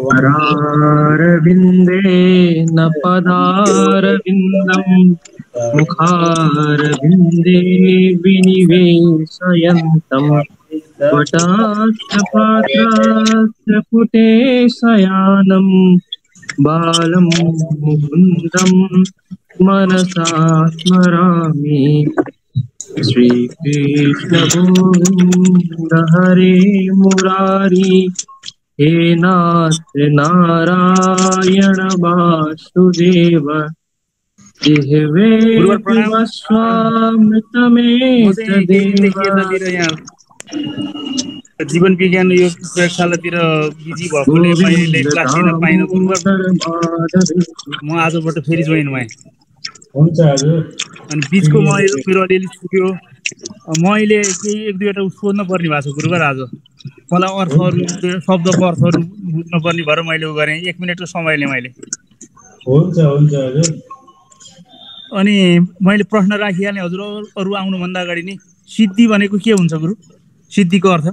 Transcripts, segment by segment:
करारविन्दे न पदारविन्दम् मुखारविन्दे विनिवेशयन्तम् वटाक्षपात्रास्य पुटे शयानम् बालं मुकुन्दं मनसा स्मरामि श्रीकृष्ण गोविन्द हरे मुरारी हे नाथ नारायण वासुदेव जिह्वे जीवन विज्ञान यो प्रयोगशालातिर बिजी भएकोले मैले क्लास लिन पाइनँ गुरुवर। म आजबाट फेरि जोइन भएँ। हुन्छ हजुर। अनि बिचको मेरो अलिअलि छुट्यो। मैले केही एक दुईवटा सोध्न पर्ने भएको छ गुरुवर आज। मलाई अर्थहरू शब्दको अर्थहरू बुझ्न पर्ने भएर मैले उ गरेँ। 1 मिनेटको समय लिएँ मैले। हुन्छ हुन्छ हजुर। अनि मैले प्रश्न राखिहालेँ हजुर। अरू आउनुभन्दा अगाडि नि सिद्धि भनेको के हुन्छ गुरु? सिद्धिको अर्थ?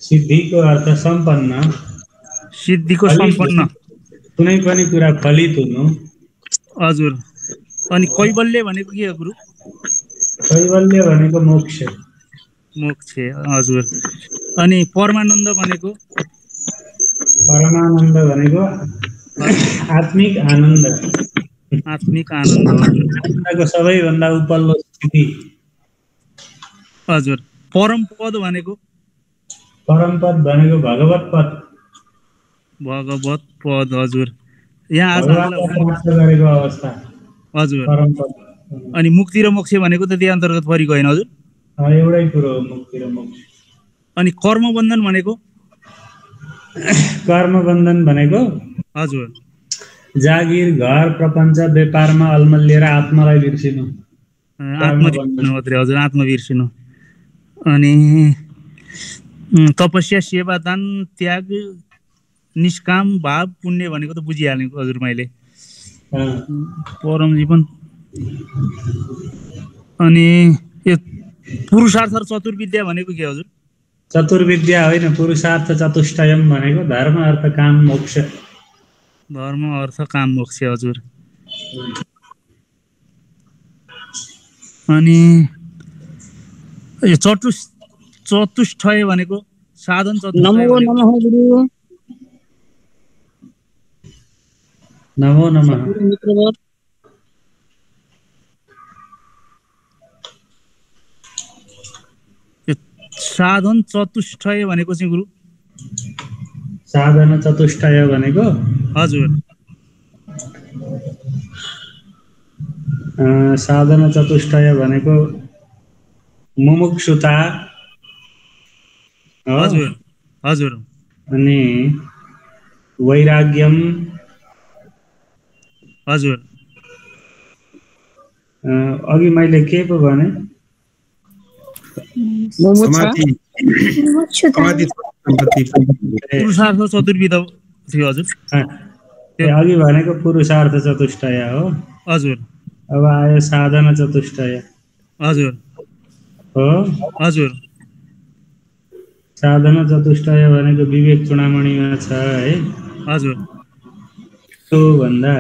सिद्धिको अर्थ सम्पन्न। सिद्धिको सम्पन्न कुनै पनि कुरा फलित हुनु। हजुर। अनि कैवल्य भनेको के हो गुरु? कैवल्य भनेको मोक्ष। मोक्ष हजुर। अनि परमानन्द भनेको? परमानन्द भनेको आत्मिक आनन्द। आत्मिक आनन्द हजुर। आनन्दको सबैभन्दा उपल्लो स्थिति। हजुर। परम पद भनेको? परम पद भनेको भगवत पद। भगवत पद हजुर। यहाँ आज प्राप्त गरेको अवस्था हजुर। परम पद। अनि मुक्ति र मोक्ष भनेको त त्यही अन्तर्गत परेको होइन हजुर? एउटै कुरो हो मुक्ति र मोक्ष। अनि कर्मबन्धन भनेको? कर्मबन्धन भनेको हजुर जागिर घर प्रपञ्च व्यापारमा अल्मलिएर आत्मालाई बिर्सिनु। आत्मबिर्सिनु मात्रै हजुर। आत्मबिर्सिनु। अनि तपस्या सेवा दान त्याग निष्काम भाव पुण्य भनेको त बुझिहालेँ हजुर मैले। परम जीवन। अनि यो पुरुषार्थ र चतुर्विद्या भनेको के हजुर? चतुर्विद्या होइन, पुरुषार्थ चतुष्टयम भनेको धर्म अर्थ काम मोक्ष। धर्म अर्थ काम मोक्ष हजुर। अनि यो चतुष्टय भनेको साधन चतुष्टय। नमो नमः गुरु। नमो नमः। साधन चतुष्टय भनेको चाहिँ गुरु? साधन चतुष्टय भनेको हजुर। साधन चतुष्टय भनेको मुमुक्षुता हजुर हजुर। अनि वैराग्यम हजुर। अघि मैले के पो भने? पुरुषार्थ चतुर्विध थियो हजुर। अघि भनेको पुरुषार्थ चतुष्टय हो हजुर। अब आयो साधन चतुष्टय। हजुर हो हजुर। साधन चतुष्टय भनेको विवेक चूडामणिमा छ है हजुर। त्यो भन्दा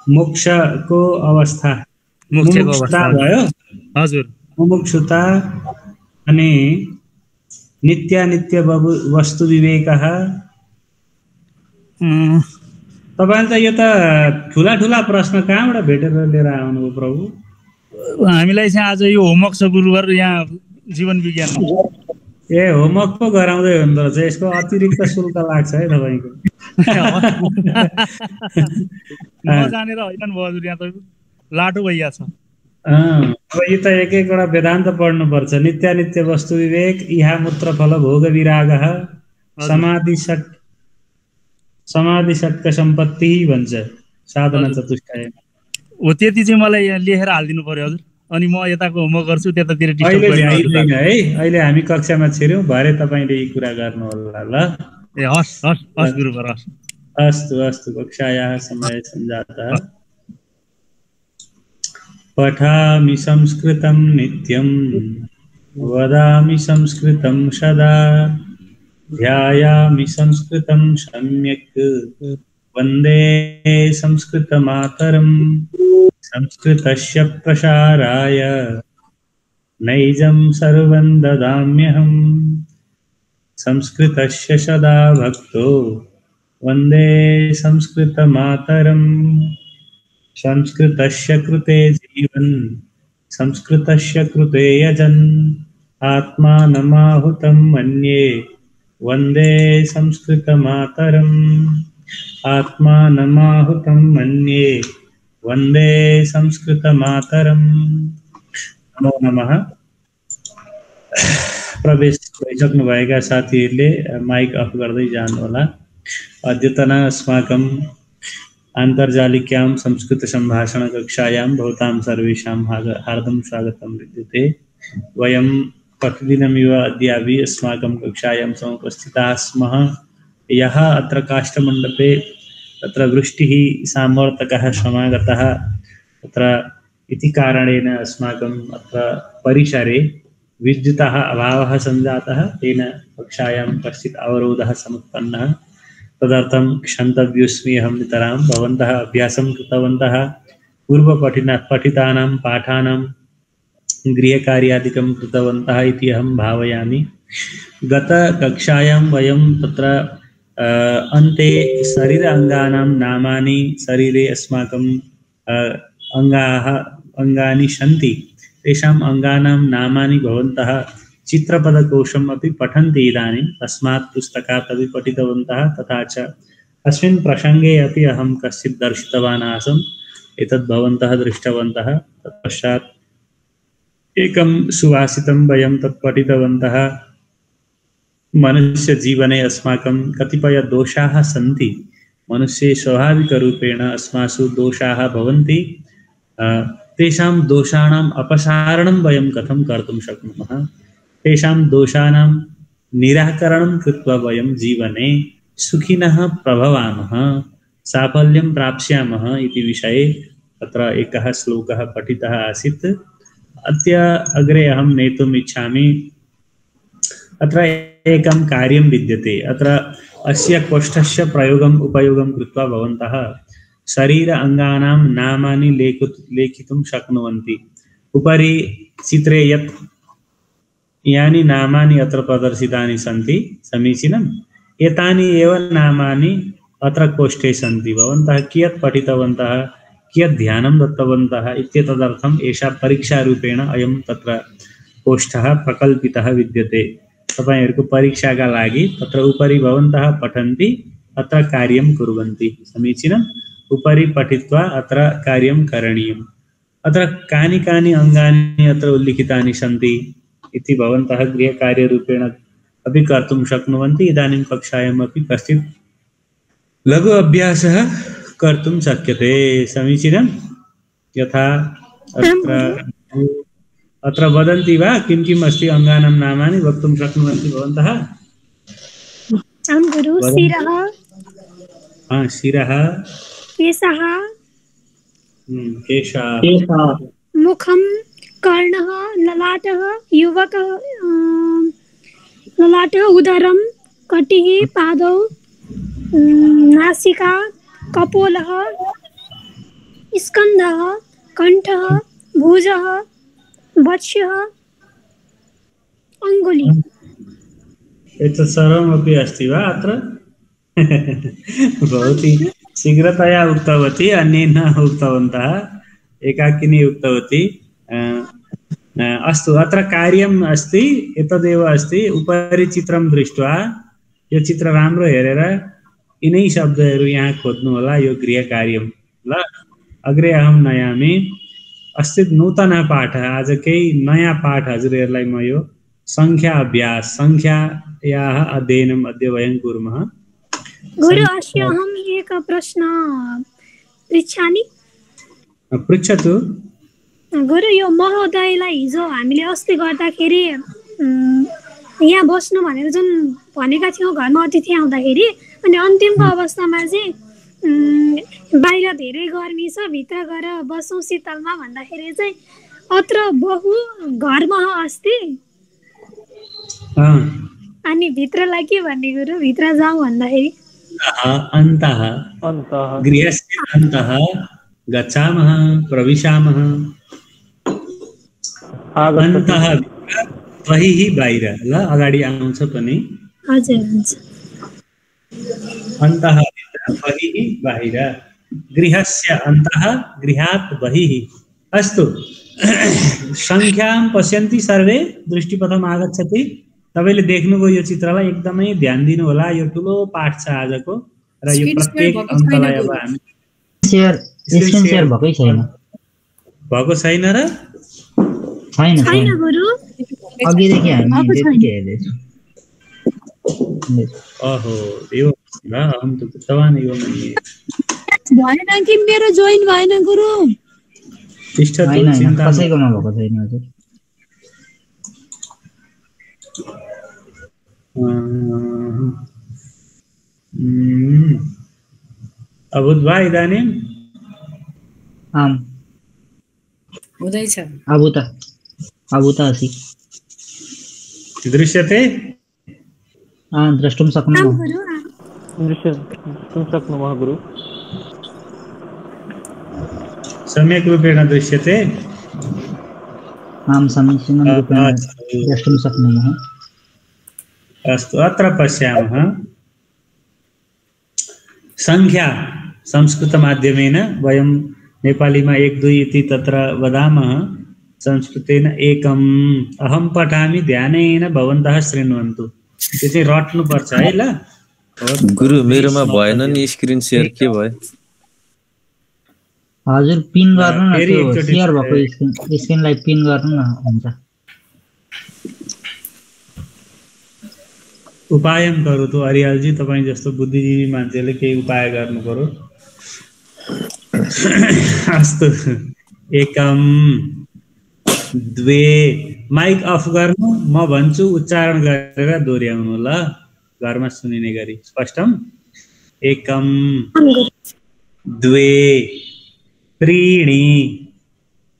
मोक्षको अवस्था मुमुक्षुता भयो हजुर। मुमुक्षुता अनि नित्यानित्य वस्तु विवेकः। तपाईले त यो त ठुला ठुला प्रश्न कहाँबाट भेटेर लिएर आउनुभयो प्रभु? हामीलाई चाहिँ आज यो होमवर्क छ गुरुवार यहाँ जीवन विज्ञानमा। ए होमवर्क पो गराउँदै हुँदो रहेछ। यसको अतिरिक्त शुल्क लाग्छ है तपाईँको। नजानेर होइन नि हजुर। यहाँ त लाटो भइया छ। अब यो त एक एकवटा वेदान्त पढ्नुपर्छ। नित्यानित्य वस्तु विवेक, इहा मूत्र फल भोग विरागः, समाधि षट्क सम्पत्ति भन्छ साधना चतुष्टय हो। त्यति चाहिँ मलाई यहाँ लेखेर हालिदिनु पर्यो हजुर। अनि म यताको होमवर्क गर्छु त्यतातिर डिस्टर्ब गरिदिनु है। अहिले हामी कक्षामा छिर्यौँ, भरे तपाईँले यी कुरा गर्नु होला ल। ए हस् हस् हस् गुरुवर हस्। अस्तु अस्तु। कक्षायाः समय सञ्जातः। पठामि संस्कृतं नित्यं वदामि संस्कृतं सदा ध्यायामि संस्कृतं सम्यक् वन्दे संस्कृतमातरम् संस्कृतस्य प्रसाराय नैजं सर्वं ददाम्यहम् संस्कृतस्य सदा भक्तो वन्दे संस्कृतमातरम् संस्कृतस्य कृते जीवन् संस्कृतस्य कृते यजन् आत्मानमाहुतं मन्ये वन्दे संस्कृतमातरम् आत्मानमाहुतं मन्ये वन्दे संस्कृतमातरम्। नमो नमः। प्रवेश भइसक्नुभएका साथीहरूले माइक अफ गर्दै जानुहोला। अद्यतन अस्माकं आन्तर्जालिक्यां संस्कृत सम्भाषण कक्षायां भवतां सर्वेषां हार्दं स्वागतं विद्यते। वयं प्रतिदिनमिव अद्यापि अस्माकं कक्षायां समुपस्थिताः स्मः। यः अत्र काष्ठमण्डपे तत्र वृष्टिः सामवर्तकः समागतः तत्र इति कारणेन अस्माकं अत्र परिसरे विद्युतः अभावः सञ्जातः, तेन कक्षायां कश्चित् अवरोधः समुत्पन्नः। तदर्थं क्षन्तव्योऽस्मि अहं नितरां। भवन्तः अभ्यासं कृतवन्तः, पठितानां पाठानां गृहकार्यादिकं कृतवन्तः इति अहं भावयामि। गतकक्षायां वयं तत्र अन्ते शरीर अङ्गानां नामानि, शरीरे अस्माकं अङ्गानि सन्ति, तेषाम् अङ्गानां नामानि भवन्तः चित्रपदकोशम् अपि पठन्ति इदानीं, तस्मात् पुस्तकात् अपि पठितवन्तः। तथा च अस्मिन् प्रसङ्गे अपि अहं कश्चित् दर्शितवान् आसम्, एतद् भवन्तः दृष्टवन्तः। तत्पश्चात् एकं सुभाषितं वयं तत् पठितवन्तः। मनुष्यजीवने अस्माकं कतिपय दोषाः सन्ति। मनुष्ये स्वाभाविकरूपेण अस्मासु दोषाः भवन्ति। तेषां दोषाणाम् अपसारणं वयं कथं कर्तुं शक्नुमः, तेषां दोषाणां निराकरणं कृत्वा वयं जीवने सुखिनः प्रभवामः, साफल्यं प्राप्स्यामः इति विषये तत्र एकः श्लोकः पठितः आसीत्। अद्य अग्रे अहं नेतुम् इच्छामि। अत्र एकं कार्यं विद्यते। अत्र अस्य कोष्ठस्य उपयोगं कृत्वा भवन्तः शरीर अङ्गानां नामानि लेखितुं शक्नुवन्ति। उपरि चित्रे यानि नामानि अत्र प्रदर्शितानि सन्ति, समीचीनम्। एतानि एव नामानि अत्र कोष्ठे सन्ति। भवन्तः कियत् पठितवन्तः, कियत् ध्यानं दत्तवन्तः इत्येतदर्थम् एषा परीक्षारूपेण अयं तत्र कोष्ठः प्रकल्पितः विद्यते। तपाईहरुको परीक्षाका लागि तत्र उपरि भवन्तः पठन्ति, अत्र कार्यं कुर्वन्ति। समीचीनम्। उपरि पठित्वा अत्र कार्यं करणीयम्। अत्र कानि कानि अङ्गानि अत्र उल्लिखितानि सन्ति इति भवन्तः गृहकार्यरूपेण अपि कर्तुं शक्नुवन्ति। इदानीं कक्षायाम् अपि कश्चित् लघु अभ्यासः कर्तुं शक्यते। समीचीनम्। यथा अत्र वदन्ति वा किं किम् अस्ति अङ्गानां नामानि वक्तुं शक्नुवन्ति भवन्तः? शिरः, केशः, मुखं, कर्णः, ललाटः, युवकः, ललाटः, उदरं, कटिः, पादौ, नासिका, कपोलः, स्कन्धः, कण्ठः, भुजः, वक्ष्यः, अङ्गुली। एतत् सर्वमपि अस्ति वा अत्र? भवती शीघ्रतया उक्तवती, अन्ये न उक्तवन्तः, एकाकिनी उक्तवती। अस्तु, अत्र कार्यम् अस्ति, एतदेव अस्ति। उपरि चित्रं दृष्ट्वा यो चित्र राम्रो हेरेर यिनै शब्दहरू यहाँ खोज्नु होला, यो गृहकार्यं। ल, अग्रे अहं नयामि। अस्ति नूतनः पाठः, आज केही नयाँ पाठ हजुरहरूलाई म यो संख्या अभ्यास, संख्यायाः अध्ययनम् अद्य वयं कुर्मः। गुरु, अस्य अहम् एकः प्रश्नः पृच्छामि। पृच्छतु। गुरु, यो महोदयलाई हिजो हामीले अस्ति गर्दाखेरि यहाँ बस्नु भनेर जुन भनेका थियौँ घरमा अतिथि आउँदाखेरि, अनि अन्तिमको अवस्थामा चाहिँ बाहिर धेरै गर्मी छ, भित्र गएर बसौँ शीतलमा भन्दाखेरि चाहिँ अत्र बहु घरमा अस्ति अनि भित्रलाई के भन्ने गुरु? भित्र जाउँ भन्दाखेरि अन्तः गृहस्य अन्तः गच्छामः प्रविशामः अन्तः बहिः बाहिर ल अगाडि आउँछ पनि हजुर हुन्छ अन्तः बहिः बाहिर गृहस्य अन्तः गृहात् बहिः अस्तु संख्यां पश्यन्ति सर्वे दृष्टिपथम आगच्छति तपाईले देख्नुभयो यो चित्रलाई एकदमै ध्यान दिनु होला यो ठुलो पाठ छ आजको र यो प्रत्येक अङ्कलाई अब हामी स्क्रिन शेयर भकै छैन भएको छैन र छैन गुरु अघिदेखि हामी त्यतिकै हेर्दैछौँ ओहो यो ल हम त तवा नै हो नि भएन कि मेरो जोइन भएन गुरु टिष्ठ चिन्ता कसैकोमा भएको छैन हजुर अबुध भाइ इदानीं आम हुँदैछ अबुता अस्ति दृश्यते द्रष्टुं शक्नुमः गुरु सम्यक् रूपेण दृश्यते आं समीचीनं रूपेण द्रष्टुं शक्नुमः अस्तु अत्र पश्यामः संख्या संस्कृतमाध्यमेन वयं नेपालीमा 1 2 इति तत्र वदामः संस्कृतेन एकम् अहं पठामि ध्यानेन भवन्तः शृण्वन्तु त्यो चाहिँ रट्नु पर्छ है ल गुरु मेरोमा भएन नि स्क्रिन शेयर के भयो हजुर पिन गर्नु न त्यो शेयर भएको स्क्रिनलाई पिन गर्नु न हुन्छ उपाय गरौँ त अरियालजी तपाईँ जस्तो बुद्धिजीवी मान्छेले केही उपाय गर्नु पर्यो अस्तु एकम द्वे माइक अफ गर्नु म भन्छु उच्चारण गरेर दोहोर्याउनु ल घरमा सुनिने गरी स्पष्टम एकम द्वे त्रीणि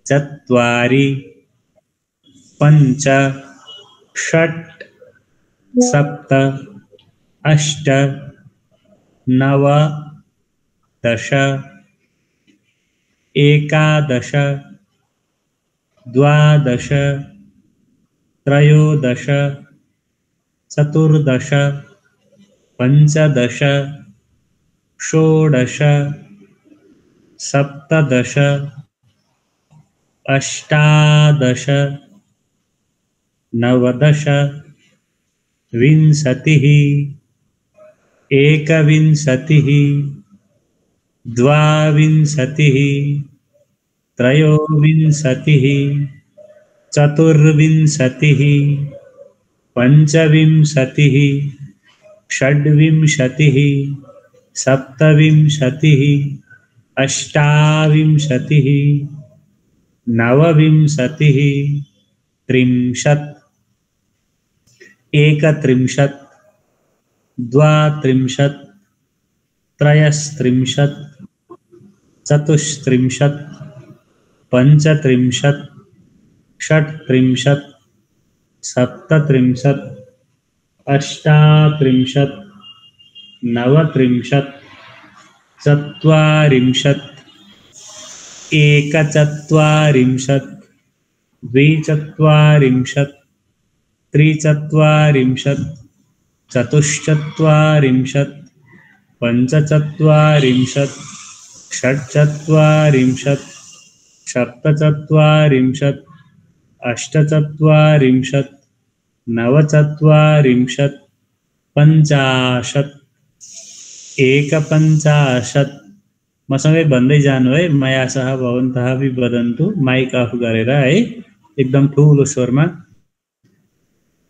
चत्वारि पञ्च षट् सप्त अष्ट नव दश एकादश द्वादश त्रयोदश चतुर्दश पञ्चदश षोडश सप्तदश अष्टादश नवदश विंशतिः एकविंशतिः द्वाविंशतिः त्रयोविंशतिः चतुर्विंशतिः पञ्चविंशतिः षड्विंशतिः सप्तविंशतिः अष्टाविंशतिः नवविंशतिः त्रिंशत् एकत्रिंशत् द्वात्रिंशत् त्रयस्त्रिंशत् चतुस्त्रिंशत् पञ्चत्रिंशत् षट्त्रिंशत् सप्तत्रिंशत् अष्टात्रिंशत् नवत्रिंशत् चत्वारिंशत् एकचत्वारिंशत् द्विचत्वारिंशत् त्रिचत्वारिंशत् चतुश्चत्वारिंशत् पञ्चचत्वारिंशत् षट्चत्वारिंशत् सप्तचत्वारिंशत् अष्टचत्वारिंशत् नवचत्वारिंशत् पञ्चाशत् एकपञ्चाशत् मसँगै भन्दै जानु है मया सह भवन्तः अपि वदन्तु माइक अफ गरेर है एकदम ठुलो स्वरमा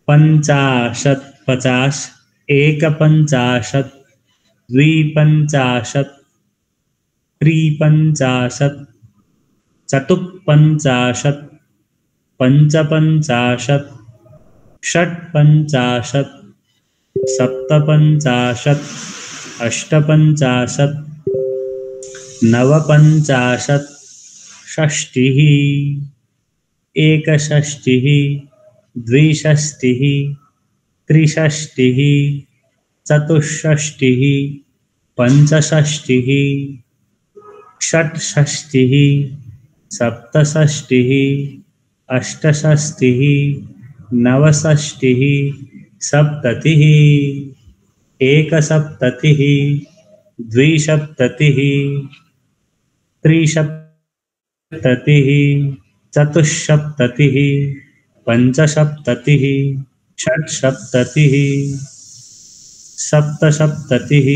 पञ्चाशत् 50 एकपञ्चाशत् द्विपञ्चाशत् त्रिपञ्चाशत् चतुःपञ्चाशत् पञ्चपञ्चाशत् षट्पञ्चाशत् सप्तपञ्चाशत् अष्टपञ्चाशत् नवपञ्चाशत् षष्टिः एकषष्टिः द्विषष्टिः त्रिषष्टिः चतुष्षष्टिः पञ्चषष्टिः षट्षष्टिः सप्तषष्टिः अष्टषष्टिः नवषष्टिः सप्ततिः एकसप्ततिः द्विसप्ततिः त्रिसप्ततिः चतुष्सप्ततिः पञ्चसप्ततिः षट्सप्ततिः सप्तसप्ततिः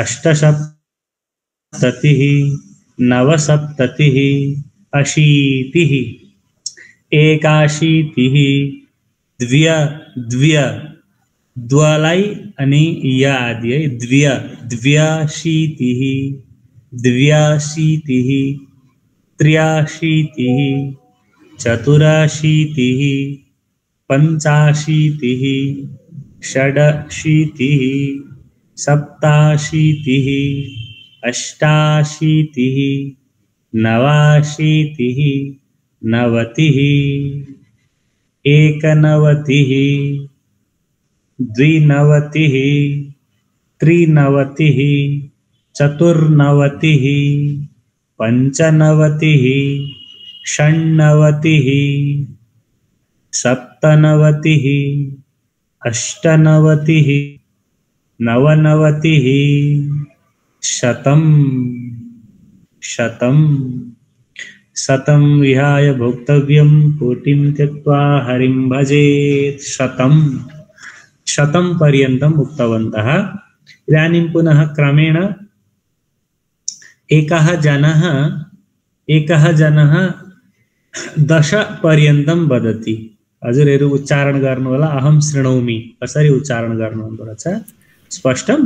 अष्टसप्ततिः नवसप्ततिः अशीतिः एकाशीतिः द्वलाई अनि या आदि है द्व्याशीतिः द्व्याशीतिः त्र्याशीतिः चतुराशीतिः पञ्चाशीतिः षडशीतिः सप्ताशीतिः अष्टाशीतिः नवाशीतिः नवतिः एकनवतिः द्विनवतिः त्रिनवतिः चतुर्नवतिः पञ्चनवतिः षण्णवतिः सप्तनवतिः अष्टनवतिः नवनवतिः शतं विहाय भोक्तव्यं कोटिं त्यक्त्वा हरिं भजेत्। शतं पर्यन्तम् उक्तवन्तः। इदानीं पुनः क्रमेण एकः जनः 10 पर्यन्तं वदति। हजुरहरु उच्चारण गर्नु होला। अहं शृणोमि कसरी उच्चारण गर्नु हुँदो रहेछ स्पष्टम।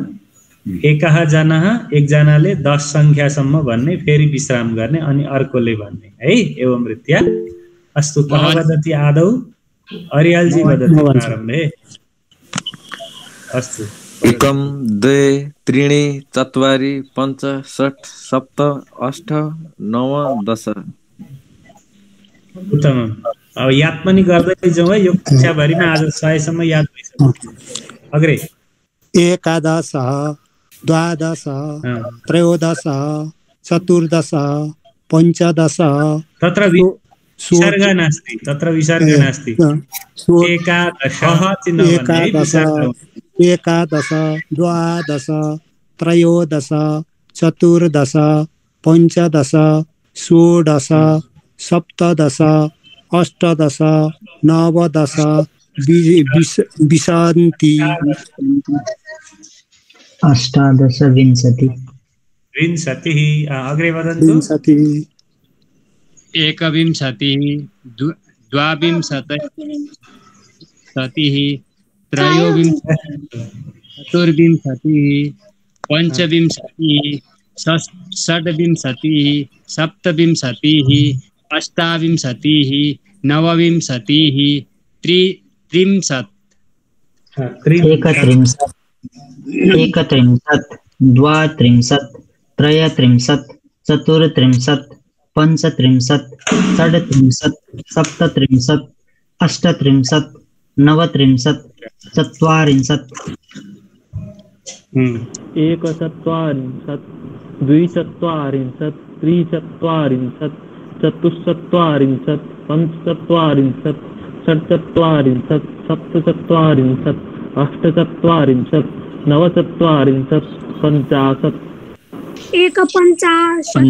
एकजनाले 10 संख्यासम्म भन्ने, फेरि विश्राम गर्ने, अनि अर्कोले भन्ने है। एवं रीत्या। अस्तु, कः वदति आदौ? अरियालजी वदति प्रारम्भे। अस्तु। 1 2 3 4 5 6 7 8 9 10। उत्तम। अब याद पनि गर्दै जाउँ है। यो कक्षाभरिमा आज 100 सम्म याद भइसक्यो। अग्रे। 11 द्वादश त्रयोदश चतुर्दश पञ्चदश। तत्र विसर्ग नास्ति। एकादश द्वादश त्रयोदश चतुर्दश पञ्चदश षोडश सप्तदश अष्टादश नवदश विंशति अष्टादश विंशतिः। अग्रे वदन्तु। एकविंशतिः द्वाविंशतिः त्रयोविंशतिः चतुर्विंशतिः पञ्चविंशतिः षड्विंशतिः सप्तविंशतिः अष्टाविंशतिः नवविंशतिः त्रिंशत्। एकत्रिंशत् द्वात्रिंशत् त्रयत्रिंशत् चतुर्त्रिंशत् पञ्चत्रिंशत् षड्त्रिंशत् सप्तत्रिंशत् अष्टत्रिंशत् नवत्रिंशत् चत्वारिंशत्। एकचत्वारिंशत् द्विचत्वारिंशत् त्रिचत्वारिंशत् चतुश्चत्वारिंशत् पञ्चचत्वारिंशत् षट्चत्वारिंशत् सप्तचत्वारिंशत् अष्टचत्वारिंशत् नवचत्वारिंशत् पञ्चाशत्। एकपञ्चाशत्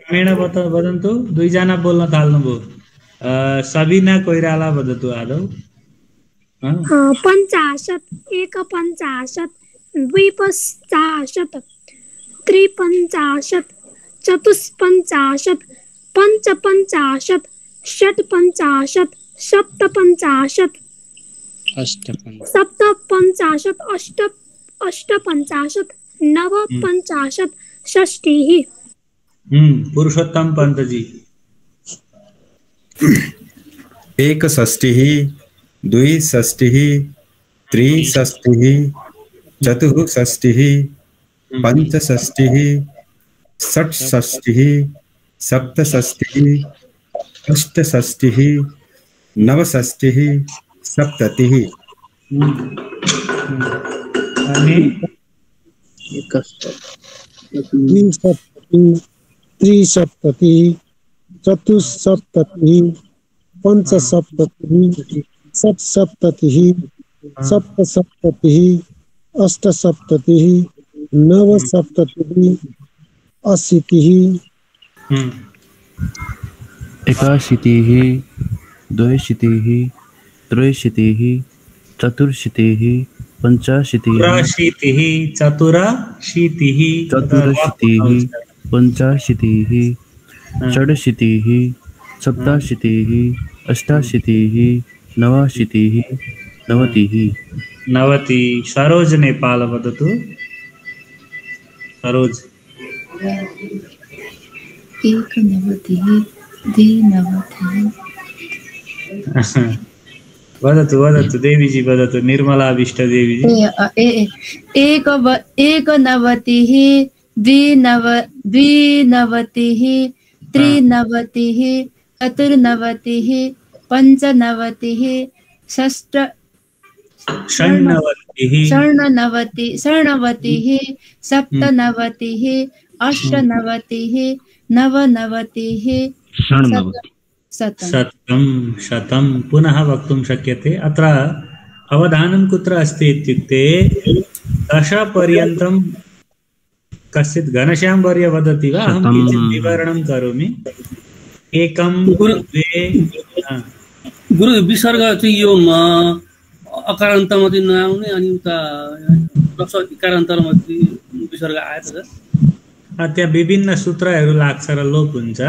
क्रमेण वदन्तु। 2 जना बोल्न थाल्नुभयो। सबिना कोइराला वदतु आदौ। 50 एकपञ्चाशत् द्विपञ्चाशत् त्रिपञ्चाशत् चतुष्पञ्चाशत् पञ्चपञ्चाशत् षट्पञ्चाशत् सप्तपञ्चाशत् सप्तपञ्चाशत् अष्टपञ्चाशत् नवपञ्चाशत् षष्टिः। पुरुषोत्तम पंतजी। 61 द्विषष्टिः त्रिषष्टिः चतुःषष्टिः पञ्चषष्टिः षट्षष्टिः सप्तषष्टिः अष्टषष्टिः नवषष्टिः सप्ततिः अनि द्विसप्ततिः त्रिसप्ततिः चतुस्सप्ततिः पञ्चसप्ततिः षट्सप्ततिः सप्तसप्ततिः अष्टसप्ततिः नवसप्ततिः अशीतिः एकाशीतिः द्वयशीतिः त्रयशीतिः चतुर्शीतिः पञ्चाशीतिः त्रशीतिः चतुराशीतिः चतुरशीतिः पञ्चाशीतिः षडशीतिः सप्ताशीतिः अष्टाशीतिः नवाशीतिः नवतिः नवति सरोज नेपाल वदतु सरोज एकनवतिः द्विनवतिः वदतु वदतु देवीजी वदतु निर्मला विष्ट देवीजी एकनवतिः द्विनवतिः त्रिनवतिः चतुर्नवतिः पञ्चनवतिः षण्णवतिः सप्तनवतिः अष्टनवतिः नवनवतिः शतं पुनः वक्तुं शक्यते। अत्र अवधानं कुत्र अस्ति इत्युक्ते 10 पर्यन्तं कश्चित् घनश्याम वर्य वदति वा अहं किञ्चित् विवरणं करोमि। एकं द्वे गुरु विसर्ग चाहिँ यो अकारान्तमा चाहिँ नआउने अनि उता इकारान्तमा विसर्ग आएको छ। त्यहाँ विभिन्न सूत्रहरू लाग्छ र लोप हुन्छ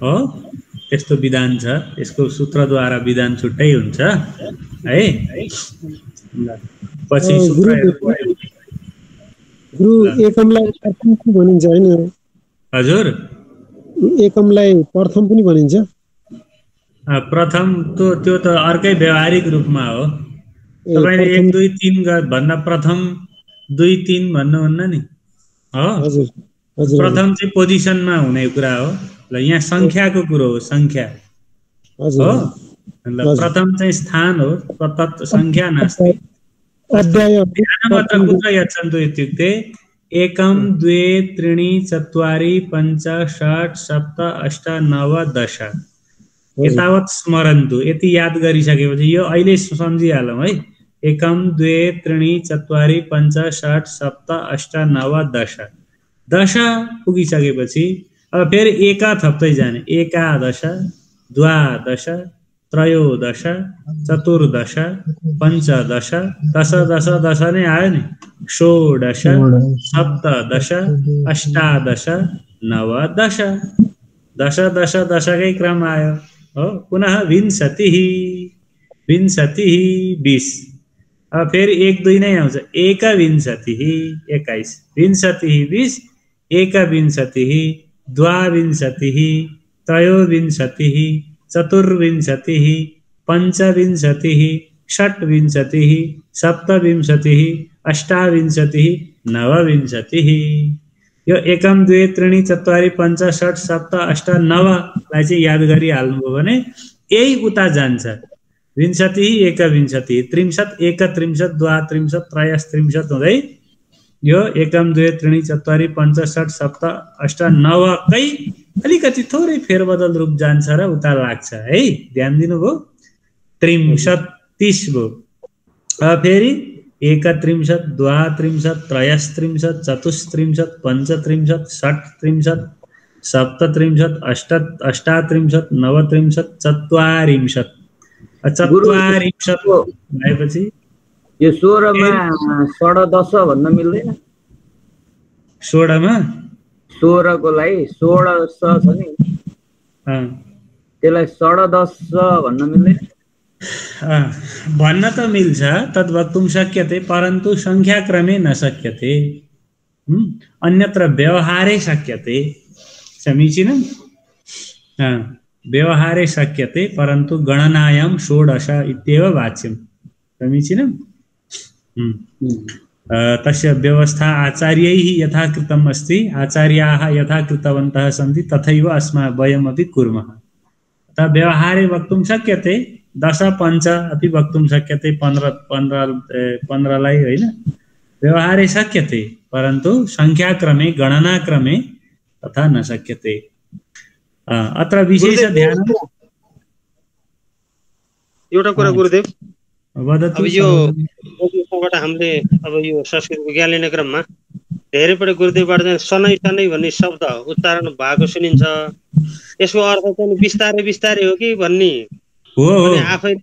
हो, त्यस्तो विधान छ। यसको सूत्रद्वारा विधान छुट्टै हुन्छ है। पछि गुरु एकमलाई प्रथम पनि भनिन्छ हैन? हजुर, एकमलाई प्रथम पनि भनिन्छ। प्रथम त्यो त अर्कै व्यवहारिक रूपमा हो। तपाईले 1 2 3 भन्दा प्रथम 2 3 भन्नुहुन्न नि हो। प्रथम चाहिँ पोजिसनमा हुने कुरा हो। ल यहाँ संख्याको कुरो हो, संख्या हो। प्रथम चाहिँ स्थान हो, तत् संख्या नास्ति। ध्यानमत्र कुत्र यच्छन्तु इत्युक्ते 1 2 3 4 5 6 7 8 9 10 एतावत् स्मरन्तु। यति याद गरिसकेपछि यो अहिले सम्झिहालौँ है। 1 2 3 4 5 6 7 8 9 10 10 पुगिसकेपछि अब फेरि एका थप्दै जाने। एकादश द्वादश त्रयोदश चतुर्दश पञ्चदश दश दश दश नै आयो नि। षोडश सप्तदश अष्टादश नवदश दश दश दशकै क्रम आयो हो। पुनः विंशतिः विंशतिः 20। अब फेरि 1 2 नै आउँछ। एकविंशतिः 21 विंशतिः 20 एकविंशतिः द्वाविंशतिः त्रयोविंशतिः चतुर्विंशतिः पञ्चविंशतिः षट्विंशतिः सप्तविंशतिः अष्टाविंशतिः नवविंशतिः। यो 1 2 3 4 5 6 7 8 9 लाई चाहिँ याद गरिहाल्नुभयो भने यही उता जान्छ। विंशतिः एकविंशतिः त्रिंशत् एकत्रिंशत् द्वात्रिंशत् त्रयस्त्रिंशत् हुँदै यो 1 2 3 4 5 6 7 8 9 कै अलिकति थोरै फेरबदल रूप जान्छ र उता लाग्छ है। ध्यान दिनुभयो। 30 30 भयो। फेरि 31 द्वात्रिंशत् त्रयस्त्रिंशत् चतुस्त्रिंशत् पञ्चत्रिंशत् षट्त्रिंशत् सप्तत्रिंशत् अष्टात्रिंशत् नवत्रिंशत् चत्वारिंशत् भएपछि यो 16 मा 10 भन्न मिल्दैन। 16 मा 16 को लागि 16 छ नि, त्यसलाई 10 भन्न मिल्दैन। भन्न त मिल्छ, तद् वक्तुं शक्यते, परन्तु संख्याक्रमे न शक्यते। अन्यत्र व्यवहारे शक्यते। समीचीनं। व्यवहारे शक्यते परन्तु गणनायां 16 इत्येव वाच्यं। समीचीनं। तस्य व्यवस्था आचार्यैः यथा कृतम् अस्ति, आचार्याः यथा कृतवन्तः सन्ति तथैव वयमपि कुर्मः। अथवा व्यवहारे वक्तुं शक्यते 10 पंच अपि वक्तुं शक्यते 15लाई हैन व्यवहारे शक्यते परन्तु संख्याक्रमे गणनाक्रमे तथा न शक्यते। अत्र विशेष ध्यान एउटा कुरा गुरुदेव वदतु। अब यो बाट हामीले अब यो संस्कृत विज्ञान लिने क्रममा धेरै पटक गुरुदेवबाट चाहिँ सनै सनै भन्ने शब्द उच्चारण भएको सुनिन्छ। यसको अर्थ चाहिँ बिस्तारै बिस्तारै हो कि भन्ने हो आफै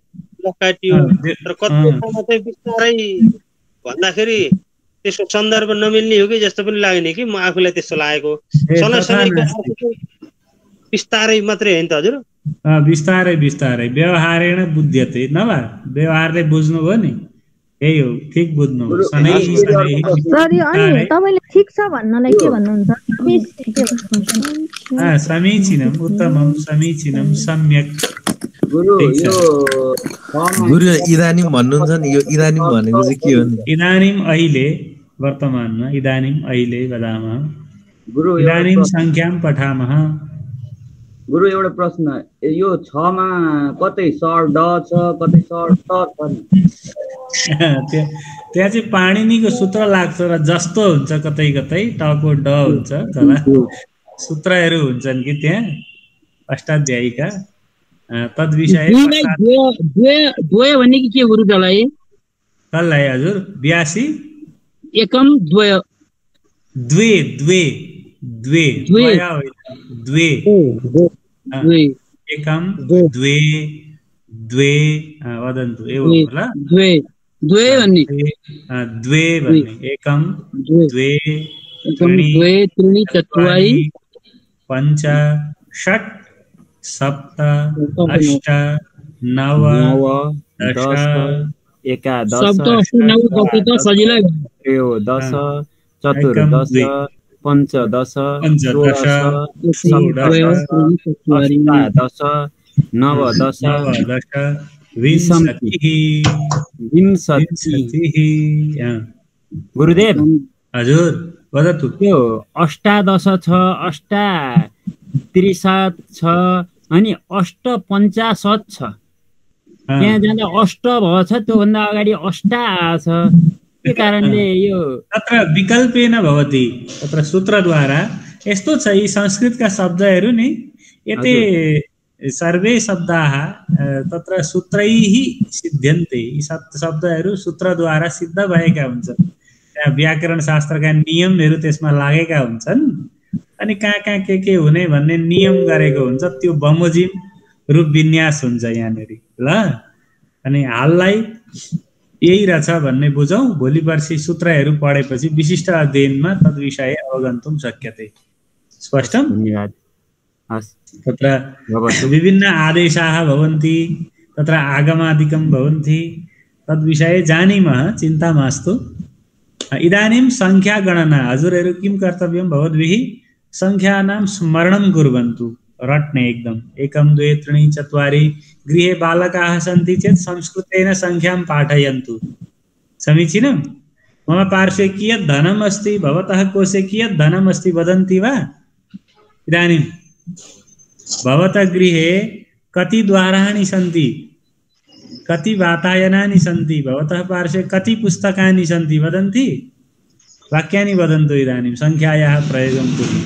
लकाटियो तर कति ठाउँमा चाहिँ बिस्तारै भन्दाखेरि त्यसको सन्दर्भ नमिल्ने हो कि जस्तो पनि लाग्ने कि म आफूलाई त्यस्तो लागेको। सनै सनैको अर्थ बिस्तारै मात्रै होइन त हजुर? बिस्तारै बिस्तारै व्यवहारेण बुध्यते नभा व्यवहारले बुझ्नुभयो नि यही हो ठिक बुझ्नु सनै सनै। सरी अनि तपाईले ठीक छ भन्नलाई के भन्नुहुन्छ? समीचीनम उत्तमम समीचीनम सम्यक। गुरु यो गुरु इदानीम भन्नुहुन्छ नि यो इदानीम भनेको चाहिँ के हो नि? इदानीम अहिले वर्तमानमा इदानीम अहिले वदामः गुरु इदानीम संख्याम पठामः। गुरु एउटा प्रश्न यो 6 मा कतै सर ड छ कतै सर त छ नि त्यहाँ चाहिँ पाणिनीको सूत्र लाग्छ र जस्तो हुन्छ कतै कतै टको ड हुन्छ तल सूत्रहरू हुन्छन् कि त्यहाँ अष्टाध्यायीका तद विषय द्वय भन्ने कि के गुरु तलाई कसलाई हजुर? 82 एकम द्वय द्वे द्वे द्वे द्वे एकम द्वे द्वे वदन्तु एवं होला द्वे द्वे भन्ने द्वे भन्ने एकम द्वे त्रीणि चत्वारि पञ्च षट् सप्त अष्ट नव 10 11 सजिलै 10 चतुर्दश पंचदश अष्टादश नवदश विंशतिः। गुरुदेव हजुर वदतु। त्यो अष्टादश छ अष्टात्रिशत छ अनि 850 छ त्यहाँ जाँदा अष्ट भएछ त्योभन्दा अगाडि अष्टा छ के कारणले यो तत्र विकल्पेन भवति तत्र सूत्रद्वारा यस्तो छ यी संस्कृतका शब्दहरू नि यते सर्वे शब्दाः तत्र सूत्रैः सिद्ध्यन्ते। यी शब्दहरू सूत्रद्वारा सिद्ध भएका हुन्छन् त्यहाँ व्याकरण शास्त्रका नियमहरू त्यसमा लागेका हुन्छन् अनि कहाँ कहाँ के हुने भन्ने नियम गरेको हुन्छ त्यो बमोजिम रूप विन्यास हुन्छ यहाँनेरि ल। अनि हाललाई यही रहेछ भन्ने बुझौँ भोलि पर्सि सूत्रहरू पढेपछि विशिष्ट अध्ययनमा तद विषय अवगन्तुं शक्यते। स्पष्टं? धन्यवाद। तत्र विभिन्न आदेशाः भवन्ति तत्र आगमादिकं भवन्ति तद्विषये जानीमः चिन्ता मास्तु। इदानीं संख्यागणना हजुरहरू किं कर्तव्यं भवद्भिः संख्यानां स्मरणं कुर्वन्तु रट्ने एकदम 1 2 3 4 गृहे बालकाः सन्ति चेत् संस्कृतेन संख्यां पाठयन्तु। समीचीनं? मम पार्श्वे कियत् धनम् अस्ति भवतः कोशे कियत् धनम् अस्ति वदन्ति वा? इदानीं भवतः गृहे कति द्वाराणि सन्ति कति वातायनानि सन्ति भवतः पार्श्वे कति पुस्तकानि सन्ति वदन्ति? वाक्यानि वदन्तु इदानीं संख्यायाः प्रयोगं कुर्मः।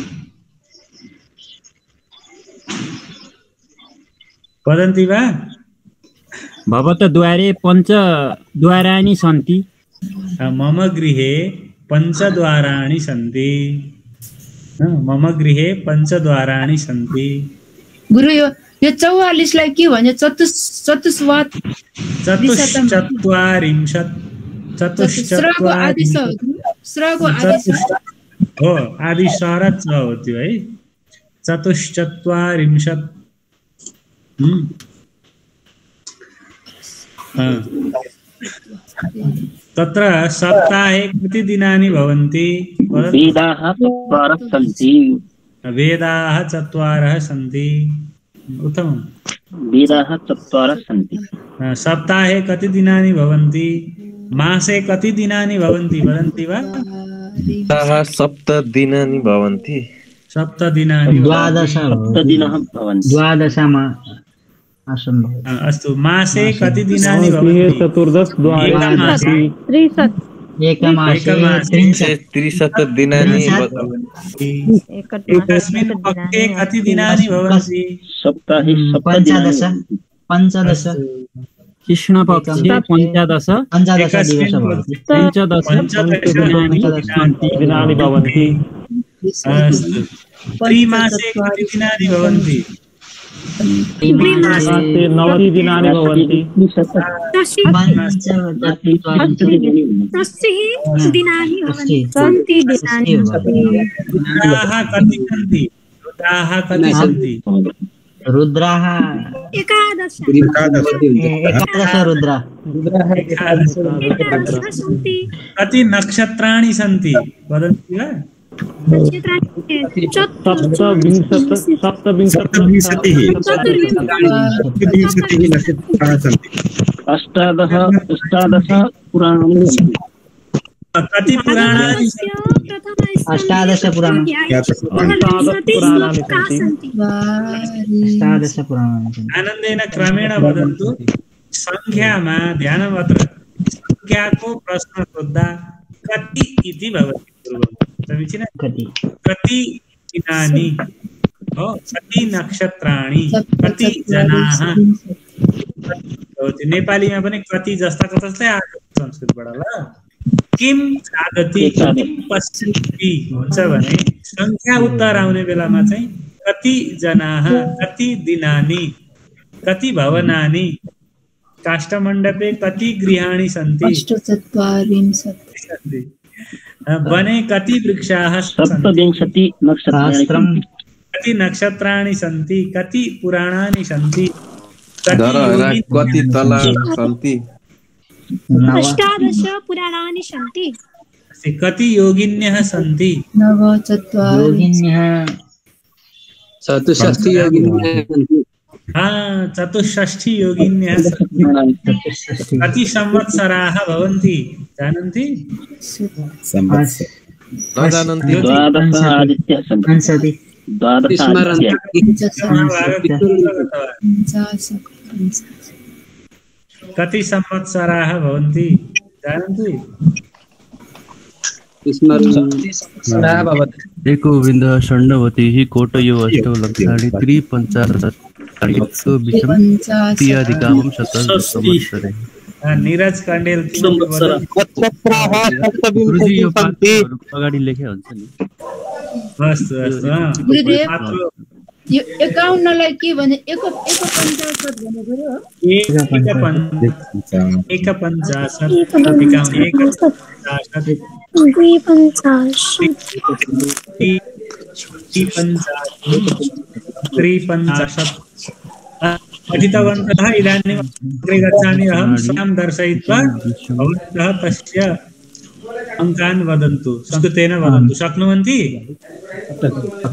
वदन्ति वा? भवतः द्वारे पञ्चद्वाराणि सन्ति। मम गृहे पञ्चद्वाराणि सन्ति। मम गृहे पञ्चद्वाराणि सन्ति। गुरु यो 44 लाई के भन्छ? चतुष्वाद हो आदि शरत छ हो त्यो है चतुश्चत्वारिंशत्। तत्र सप्ताहे कति दिनानि भवन्ति? वेदाः 4 सन्ति। वेदाः 4 सन्ति। उत्तमं। वेदाः 4 सन्ति। सप्ताहे कति दिनानि भवन्ति? मासे कति दिनानि भवन्ति वदन्ति वा? 7 दिनानि भवन्ति। 7 दिनानि 12 भवन्ति। 12 मा आसन भयो। अस्तु मासे कति दिनानि भवन्ति? चतुर्दश द्वादश एकमासे 63 दिनानि एकस्मिन् पक्षे कति दिनानि भवन्ति? सप्ताहे पञ्चदश कृष्णपक्षे 15 दिनानि भवन्ति। अस्तु त्रिमासे कति दिनानि भवन्ति? 90 दिनानि भवन्ति। रुद्राः कति सन्ति? रुद्राः एकादश रुद्रा। कति नक्षत्राणि सन्ति वदन्ति वा? सप्तविंशतिः अष्टादश पुराणानि कति पुराणानि? 18 पुराणानि। 18 पुराणानि। आनन्देन क्रमेण वदन्तु। संख्यामा ध्यानम् अत्र संख्याको प्रश्न सोद्धा कति इति भवति पूर्वं समीचीनं। कति दिनानि, कति नक्षत्राणि, कति जनाः भवति। नेपालीमा पनि कति जस्ताको जस्तै आएको संस्कृतबाट ल। किम खादति किम पश्यति हुन्छ भने संख्या उत्तर आउने बेलामा चाहिँ कति जनाः, कति दिनानि, कति भवनानि, काष्ठमण्डपे कति गृहाणि सन्ति, 48 वने कति वृक्षाः सप्तविंशति नक्षत्राणि, कति नक्षत्राणि सन्ति, कति पुराणानि सन्ति, कति तला सन्ति, 18 पुराणानि सन्ति, कति योगिन्यः सन्ति, 64 चतुष्षष्टि योगिन्यः सन्ति। कति संवत्सराः भवन्ति जानन्ति? कति संवत्सराः भवन्ति जानन्ति? एकोविंद षण्णवतिः कोटयो अष्टौ लक्षाणि त्रिपञ्चाधिकामं शतं संवत्सरे। नीरज कण्डेल गुरुजी यो पाठहरू अगाडि लेखे हुन्छ नि। अस्तु अस्तु। यो 51लाई के भने एक पञ्चाशत भनेको हो। पठितवन्तः इदानीम् अग्रे गच्छामि अहं स्वयं दर्शयित्वा भवन्तः तस्य अङ्कान् वदन्तु, संस्कृतेन वदन्तु। शक्नुवन्ति?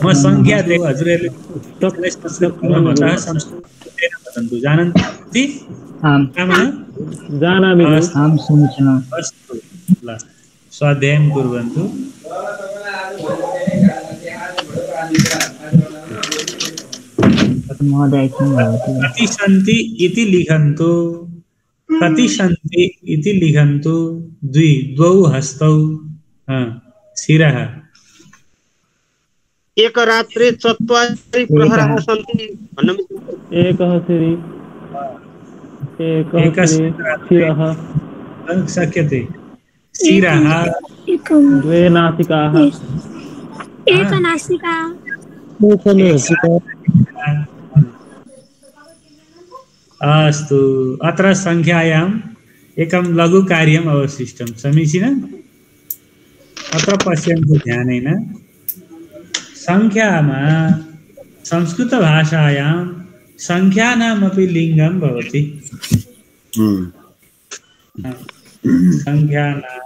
म सङ्ख्या देव हजुरहरूले संस्कृतेन वदन्तु। जानन्ति? जानामि। अस्तु ल स्वाध्यायं कुर्वन्तु। कति सन्ति इति लिखन्तु, कति सन्ति इति लिखन्तु। द्वौ हस्तौ शिरः। एक रात्रे 4 प्रहराः सन्ति। एकः शिरी, एकः शिरः शक्यते। शिरः, द्वे नासिकाः, एकनासिका। अस्तु अत्र संख्यायाम् एकं लघु कार्यम् अवशिष्टं। समीचीनम्। अत्र पश्यन्तु ध्यानेन। संख्यामा संस्कृतभाषायां संख्यानामपि लिङ्गं भवति। संख्यानां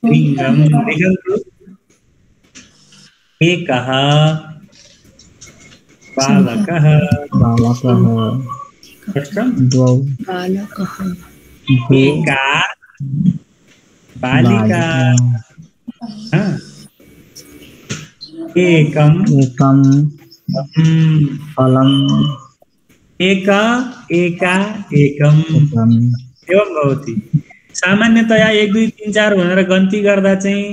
लिङ्गं लिखन्तु। एकः बालकः, एका बालिका, एकम एकम फलम एका एका एकम एवं भवति। सामान्यतया 1 2 3 4 भनेर गन्ती गर्दा चाहिँ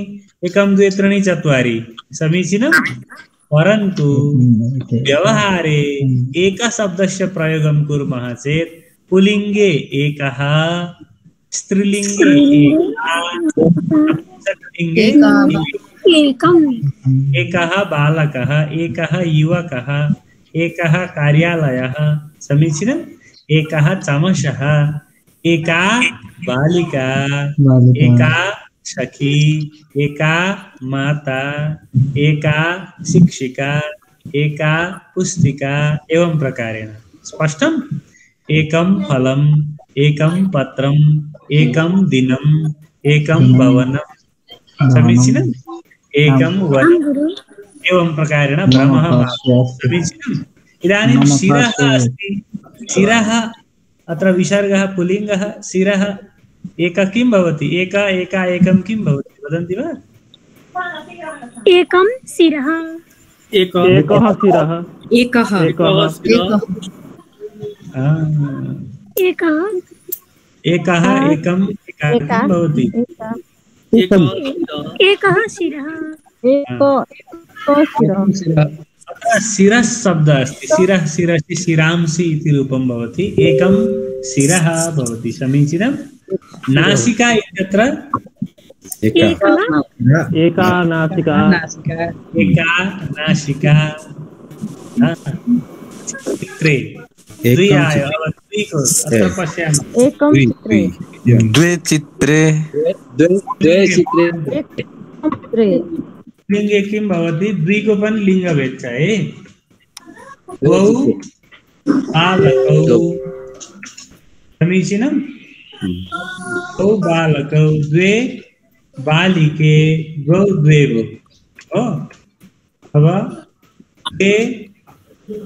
एकम द्वे त्रीणि चत्वारि समीचीनं, परन्तु व्यवहारे एक शब्दस्य प्रयोगं कुर्मः चेत् पुल्लिङ्गे एकः, स्त्रीलिङ्गे एकः बालकः, एकः युवकः, एकः कार्यालयः समीचीनम्, एकः चमसः, एका बालिका, एका सखी, एका माता, एका शिक्षिका, एका पुस्तिका एवं प्रकारेण। स्पष्टम्? एकं फलम्, एकं पत्रम्, एकं दिनम्, एकं भवनम् समीचीनम्, एकं वनम् एवं प्रकारेण भ्रमः समीचीनम्। इदानीं शिरः अस्ति, शिरः अत्र विसर्गः पुल्लिङ्गः, शिरः एक किं भवति? एक एका एकं किं भवति वदन्ति वा? एकं शिरः, एकः शिरः, एकः एकः एकं किं भवति? एकः शिरः, शिरः शब्दः अस्ति, शिरः शिरसि शिरांसि इति रूपं भवति, एकं शिरः भवति समीचीनं। नासिका इत्यत्र एका नासिका, एका नासिका चित्रे द्वि आयो, अब द्वि को अत्र पश्यामः, एकं चित्रे, द्वे चित्रे, द्वे चित्रे लिङ्गे किं भवति? द्विको पनि लिङ्ग भेट्छ है। द्वौ बालकौ समीचीनं, द्वौ बालकौ, द्वे बालिके, द्वौ द्वेव हो, अथवा द्वे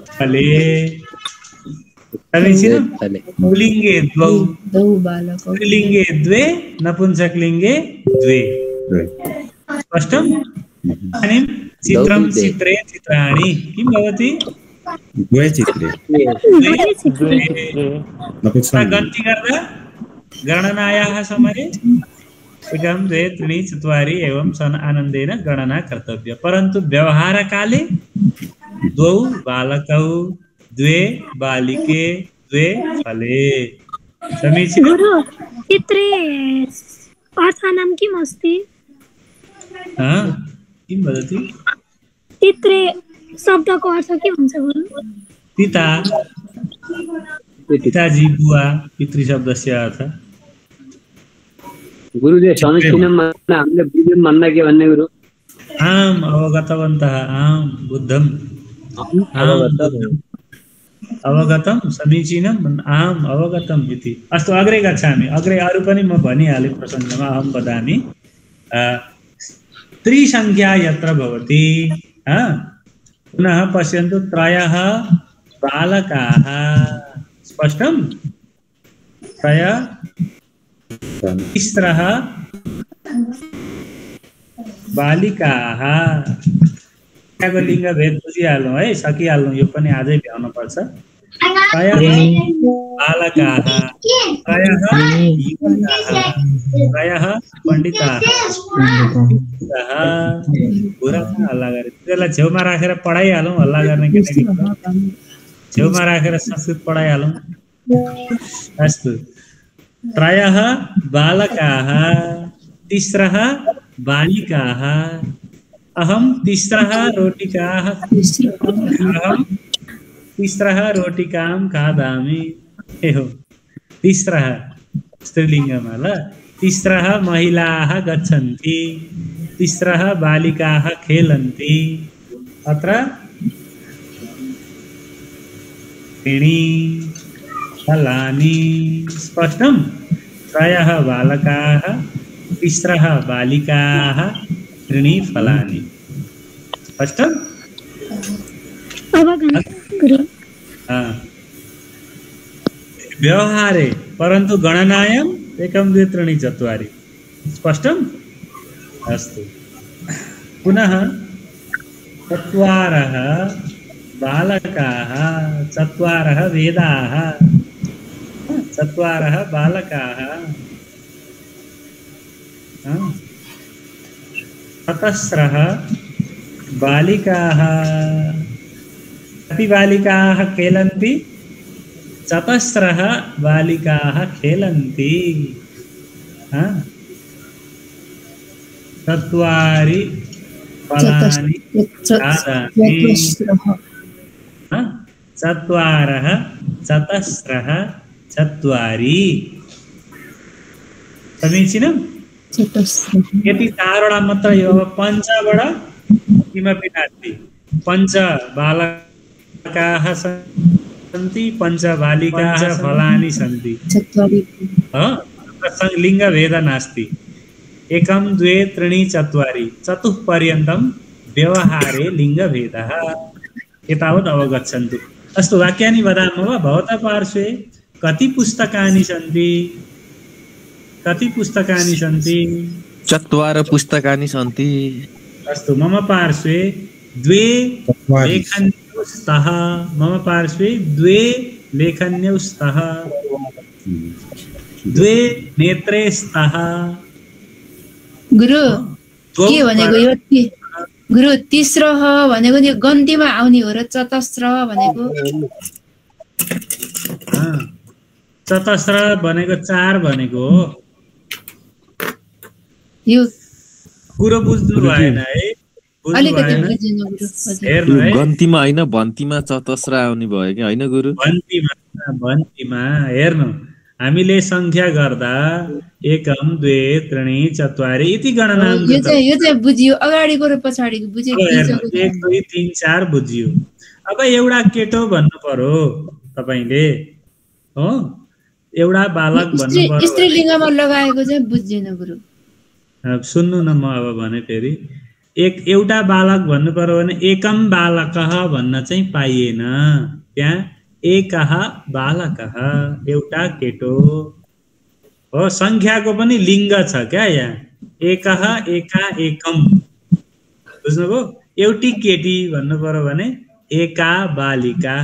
फले समीचीनं। पुल्लिङ्गे द्वौ, स्त्रीलिङ्गे द्वे, नपुंसकलिङ्गे द्वे। स्पष्टम्? इदानीं चित्रं चित्रे चित्राणि किं भवति? द्वे चित्रे, गन्ति गर्दा गणनायाः समये एकं द्वे त्रीणि चत्वारि एवं सन् आनन्देन गणना कर्तव्या, परन्तु व्यवहारकाले द्वौ बालकौ, द्वे बालिके, द्वे फले समीचीनं। चित्रे अर्थानां किम् अस्ति? किं वदति? चित्रे शब्दको अर्थ के हुन्छ गुरु? पिता, पिताजी, बुवा, पितृशब्दस्य अर्थ। गुरुजी समीचीनं हामीले बुझ्यौँ भन्दा के भन्ने गुरु? आम् अवगतवन्तः, आम् बुद्धम्, अवगतं समीचीनम्, आम् अवगतम् इति। अस्तु अग्रे गच्छामि, अग्रे अरू पनि म भनिहालेँ प्रसङ्गमा, अहं वदामि। त्रिसङ्ख्या यत्र भवति, पुनः पश्यन्तु, त्रयः बालकाः, स्पष्टं? तिस्रः बालिकाः, त्यहाँको लिङ्गभेद बुझिहाल्नु है, सकिहाल्नु, यो पनि आजै भ्याउनु पर्छ। त्रयः बालकाः, त्रयः युवकाः, त्रयः पण्डिताः, हल्ला गरे त्यसलाई छेउमा राखेर पढाइहालौँ, हल्ला गर्ने केटाकेटी छेउमा राखेर संस्कृत पढाइहालौँ। अस्तु, त्रयः बालकाः, तिस्रः बालिकाः, अहं तिस्रः रोटिकाः, अहं तिस्रः रोटिकां खादामि। एहो तिस्रः स्त्रीलिङ्गमा ल, तिस्रः महिलाः गच्छन्ति, तिस्रः बालिकाः खेलन्ति। अत्र त्रीणि फलानि, स्पष्टं? त्रयः बालकाः, तिस्रः बालिकाः, त्रीणि फलानि। स्पष्टं? व्यवहारे परन्तु गणनायाम् एकं द्वे त्रीणि चत्वारि। स्पष्टम्? अस्तु, पुनः चत्वारः बालकाः चत्वारः वेदाः चत्वारः बालकाः चतस्रः बालिकाः कति बालिकाः खेलन्ति चतस्रः बालिकाः खेलन्ति चत्वारि फलानि खादामि चत्वारः चतस्रः चत्वारि समीचीनम् यति चारवटा मात्र यो पञ्चबाट किमपि नास्ति पञ्च बालकाः सन्ति पञ्च बालिकाः फलानि सन्ति लिङ्गभेद नास्ति एकं द्वे त्रीणि चत्वारि चतुः पर्यन्तं व्यवहारे लिङ्गभेदः एतावत् अवगच्छन्तु। अस्तु वाक्यानि वदामः वा? भवतः पार्श्वे कति पुस्तकानि सन्ति? कति पुस्तकानि सन्ति? चत्वार पुस्तकानि सन्ति। अस्तु मम पार्श्वे द्वे लेखन्यौ स्तः। मम पार्श्वे द्वे लेखन्यौ स्तः। द्वे नेत्रे स्तः। गुरु के भनेको यो गुरु तेस्रो भनेको नि गन्तीमा आउने हो र चतस्र भनेको चतस्र भनेको चार भनेको यो कुरो बुझ्नु भएन है? अलिकति बुझिनु गुरु। हेर्नु है, गन्तीमा हैन भन्तीमा चतस्र आउने भयो कि हैन गुरु? भन्तीमा हेर्नु, हामीले संख्या गर्दा एकम द्वे त्रीणि चत्वारि इति गणना यो चाहिँ बुझियो, अगाडिको र पछाडिको बुझ्यो। 1 2 3 4 बुझियो। अब एउटा केटो भन्नु पर्यो तपाईले, हो? एउटा बालक भन्नु पर्यो। स्त्रीलिङ्गमा लगाएको चाहिँ बुझ्दैन गुरु। सुन्नु न, म अब भने फेरि एउटा बालक भन्नु पर्यो भने एकम बालकः भन्न चाहिँ पाइएन। त्यहाँ एकः बालकः, एउटा केटो हो। संख्याको पनि लिङ्ग छ क्या यहाँ? एकः एका एकम, बुझ्नुभयो? एउटी केटी भन्नु पर्यो भने एका बालिका।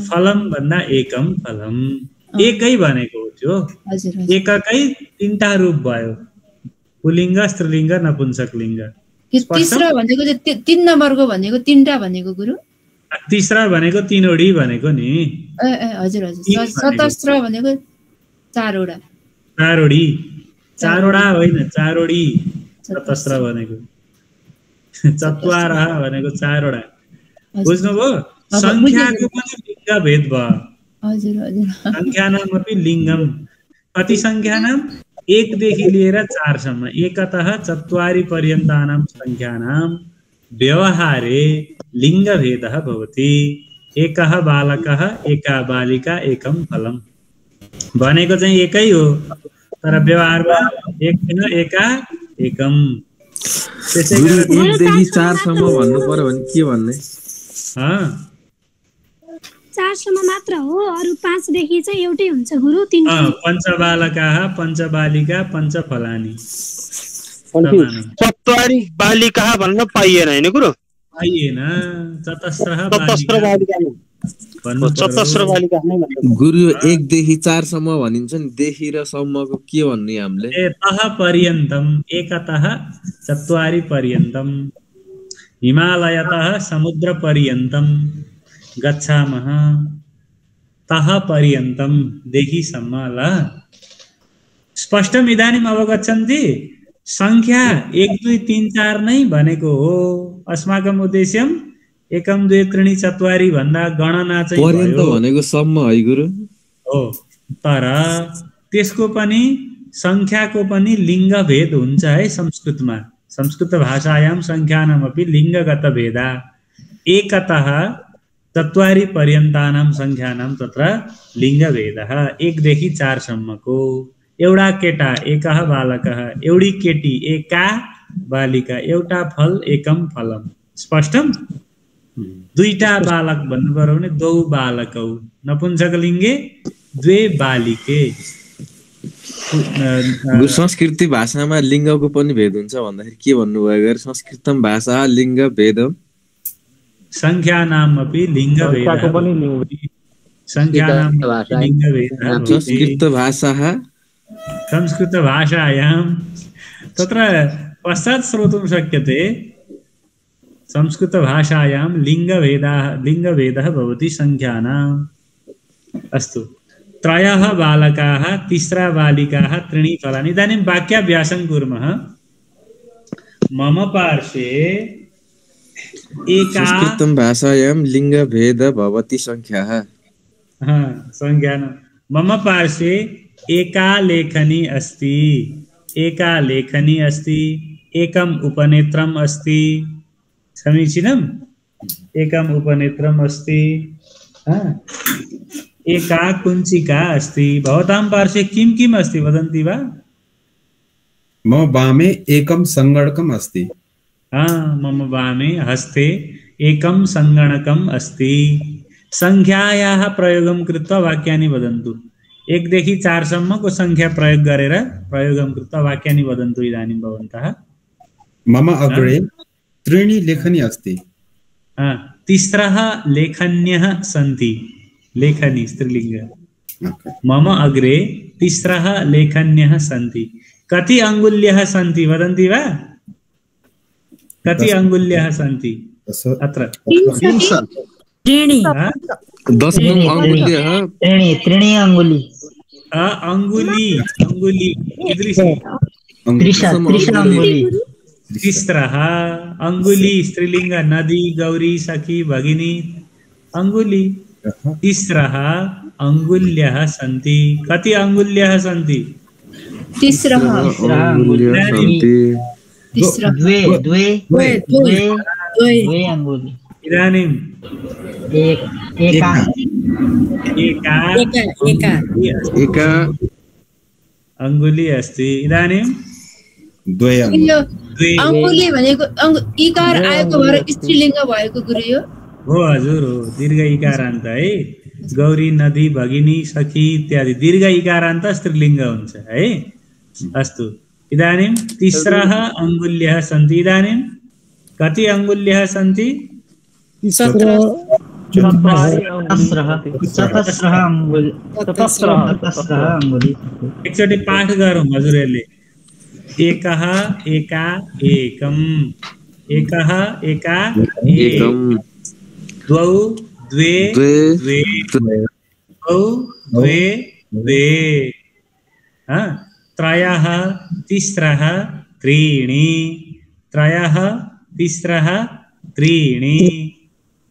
फलम भन्दा एकम फलम, एकै भनेको हो त्यो। एककै तीनटा रूप भयो, पुलिङ्ग स्त्रीलिङ्ग नपुंसक लिङ्ग। तीसरा भनेको चाहिँ 3 नम्बरको भनेको तीनटा भनेको गुरु। तीसरा भनेको तीनवटी भनेको नि। हजुर हजुर। चतस्र भनेको चारवटा। चारवटा होइन, चारवटी। चतस्र भनेको चत्वारः भनेको चारवटा। बुझ्नुभयो? संख्याको पनि लिङ्ग भेद भयो। हजुर हजुर। संख्यानामपि लिङ्गम। कति संख्यानाम? 1 देखि लिएर 4 सम्म। एकतः चत्वारि पर्यन्तानां संख्यानां व्यवहारे लिङ्गभेदः भवति। एकः बालकः एका बालिका एकम फलम भनेको चाहिँ एकै हो, तर व्यवहारमा एक दिन एका एकम। गुरु 1 देखि 4 सम्म भन्नु पर्यो भने के भन्ने? 4 सम्म मात्र हो, अरु 5 देखि चाहिँ एउटै हुन्छ गुरु। 3 पञ्चबालकाः पञ्चबालिका पञ्चफलानि। चत्वारि बालिकाः भन्न पाइएन हैन गुरु? पाइएन। चतस्र बालिका नै भन्नु। गुरु 1 देखि 4 सम्म भनिन्छ नि, देखि र सम्मको के भन्नु हामीले? तः पर्यन्तम, एकतः चत्वारि पर्यन्तम, हिमालयतः समुद्र पर्यन्तम गच्छामः। तः पर्यन्तम देखि सम्म। ल स्पष्टम् इदानीम् अवगच्छन्ति? संख्या 1 2 3 4 नै भनेको हो। अस्माकम् उद्देश्यम् एकम द्वे त्रीणि चत्वारि भन्दा गणना चाहिँ पर्यन्त भनेको सम्म है गुरु? हो, तर त्यसको पनि संख्याको पनि लिङ्ग भेद हुन्छ है संस्कृतमा। संस्कृत भाषायां संख्यानामपि लिङ्गगत भेदा। एकतः चत्वारि पर्यन्तानां संख्यानां तत्र लिङ्गभेदः। 1 देखि 4 सम्मको। एउटा केटा एकः बालकः, एउटी केटी एका बालिका, एउटा फल एकम फलम। स्पष्टम्? दुईटा बालक भन्नु पर्यो भने द्वौ बालकौ। नपुंसकलिङ्गे द्वे बालिके। संस्कृति भाषामा लिङ्गको पनि भेद हुन्छ भन्दाखेरि के भन्नुभयो? संस्कृतम भाषा लिङ्ग भेदम संख्यानामपि लिङ्गभेदः संख्यानामपि लिङ्गभेदः संस्कृतभाषाः संस्कृतभाषायां तत्र पश्चात् श्रोतुं शक्यते संस्कृतभाषायां लिङ्गभेदः भवति संख्यानाम् अस्तु त्रयः बालकाः तिस्रा बालिकाः त्रीणि फलानि इदानीं वाक्याभ्यासं कुर्मः मम पार्श्वे एका संस्कृतं भाषायां लिङ्गभेदः भवति संख्याः संज्ञानं मम पार्श्वे एका लेखनी अस्ति एकम् उपनेत्रम् अस्ति समीचीनम् एकम् उपनेत्रम् अस्ति एका कुञ्चिका अस्ति भवतां पार्श्वे किं किम् अस्ति वदन्ति वा मम वामे एकं सङ्गणकम् अस्ति मम वामे हस्ते एकं सङ्गणकम् अस्ति संख्यायाः प्रयोगं कृत्वा वाक्यानि वदन्तु 1 देखि 4 सम्मको संख्या प्रयोगं कृत्वा वाक्यानि वदन्तु इदानीं भवन्तः मम अग्रे त्रीणि लेखनी अस्ति तिस्रः लेखन्यः सन्ति लेखनी स्त्रीलिङ्ग मम अग्रे तिस्रः लेखन्यः सन्ति कति अङ्गुल्यः सन्ति वदन्ति वा कति अङ्गुल्यः सन्ति अत्र त्रीणि 10 अङ्गुल्यः त्रीणि अङ्गुली अङ्गुली कीदृशी तिस्रः अङ्गुली स्त्रीलिङ्ग नदी गौरी सखी भगिनी अङ्गुली तिस्रः अङ्गुल्यः सन्ति कति अङ्गुल्यः सन्ति तिस्रः द्वे अङ्गुली इदानीं एका अङ्गुली अस्ति इदानीं द्वे अङ्गुली भनेको इकार आएको भएर स्त्रीलिङ्ग भएको गुरु यो हो हजुर हो दीर्घ इकारान्त है गौरी नदी भगिनी सखी इत्यादि दीर्घ इकारान्त स्त्रीलिङ्ग हुन्छ है अस्तु इदानीं तिस्रः अङ्गुल्यः सन्ति इदानीं कति अङ्गुल्यः सन्ति एकचोटि पाठ गरौँ हजुरहरूले एकः एका एकम् एकः एका एकम् द्वौ द्वे द्वे द्वौ द्वे द्वे त्रयः तिस्रः त्रीणि त्रयः तिस्रः त्रीणि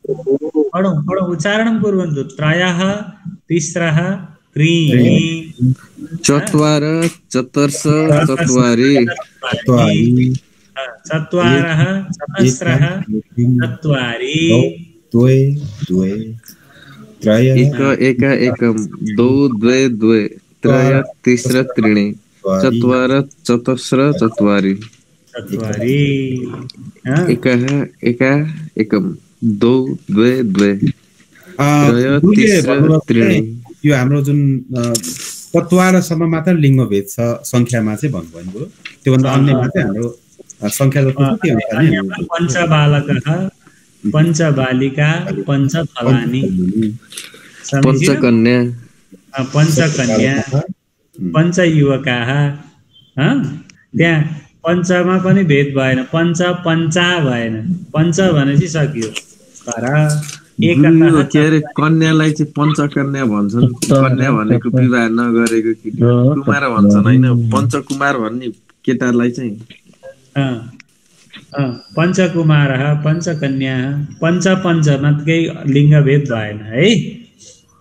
पढौँ उच्चारणं कुर्वन्तु त्रयः तिस्रः त्रीणि चत्वार चतुर्ष चत्वारि चत्वारः चतस्रः चत्वारि द्वे द्वे एक एकं द्वौ द्वे द्वे त्रय तिस्र त्रीणि चत्वार चतस्र चत्वारि एकः एकं द्वौ द्वे द्वे त्रय तिस्र त्रीणि यो हाम्रो जुन तत्वारसम्म मात्र लिङ्गभेद छ संख्यामा चाहिँ भन्नुभयो त्योभन्दा अन्यमा चाहिँ हाम्रो संख्या जस्तो के हुन्छ पञ्चबालकः पञ्चबालिका पञ्चफलानि पञ्चकन्या पञ्चयुवकाः त्यहाँ पञ्चमा पनि भेद भएन पञ्चा भएन पञ्च भनेपछि सकियो तर के अरे कन्यालाई चाहिँ पञ्चकन्या भन्छन् कन्या भनेको विवाह नगरेको केटी कुमार भन्छन् होइन पञ्चकुमार भन्ने केटालाई चाहिँ पञ्चकुमारः पञ्चकन्याः पञ्चमा केही लिङ्गभेद भएन है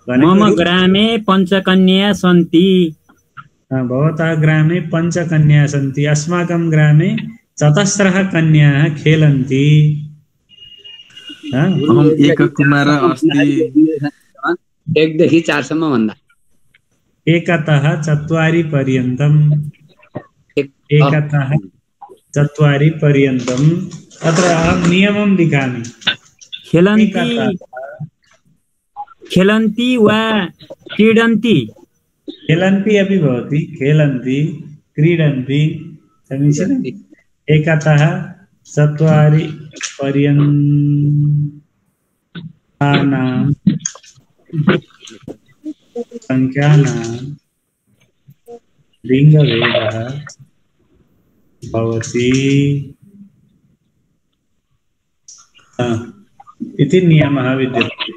मम ग्रामे पञ्चकन्या सन्ति भवतः ग्रामे पञ्चकन्या सन्ति अस्माकं ग्रामे चतस्रः कन्याः खेलन्ति अहम् एककुमार अस्ति 1 देखि 4 सम्म भन्दा एकतः चत्वारि पर्यन्तम् एकतः चत्वारि पर्यन्तम् अत्र अहं नियमं लिखामि खेलन्ति वा क्रीडन्ति खेलन्ति अपि भवति खेलन्ति क्रीडन्ति समीचीनम् एकतः चत्वारि पर्यन्तम् संख्यानां लिङ्गभेदः भवति इति नियमः विद्यते।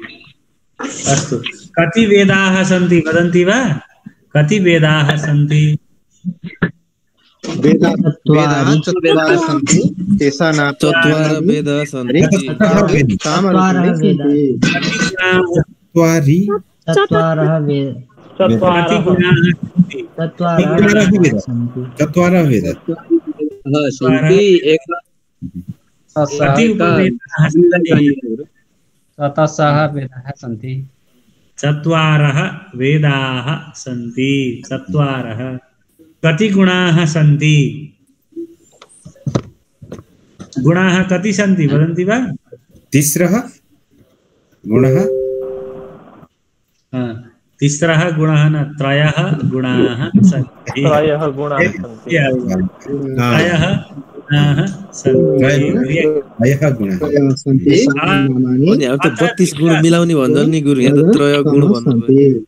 अस्तु, कति वेदाः सन्ति वदन्ति वा? कति वेदाः सन्ति? चत्वारः सन्ति। तेषां चत्वारः वेदाः सन्ति। चत्वारः वेदाः सन्ति। चत्वारः वेदाः सन्ति। चत्वारः। कति गुणाः सन्ति? गुणाः कति सन्ति वदन्ति वा? तिस्रः गुणः। तिस्रः गुणः न, त्रयः गुणाः सन्ति। त्रयः गुणाः सन्ति। त्रयः सन्ति। अनि अब त 32 गुण मिलाउने भन्छ नि गुरु, यहाँ त त्रय गुण भन्नुभयो।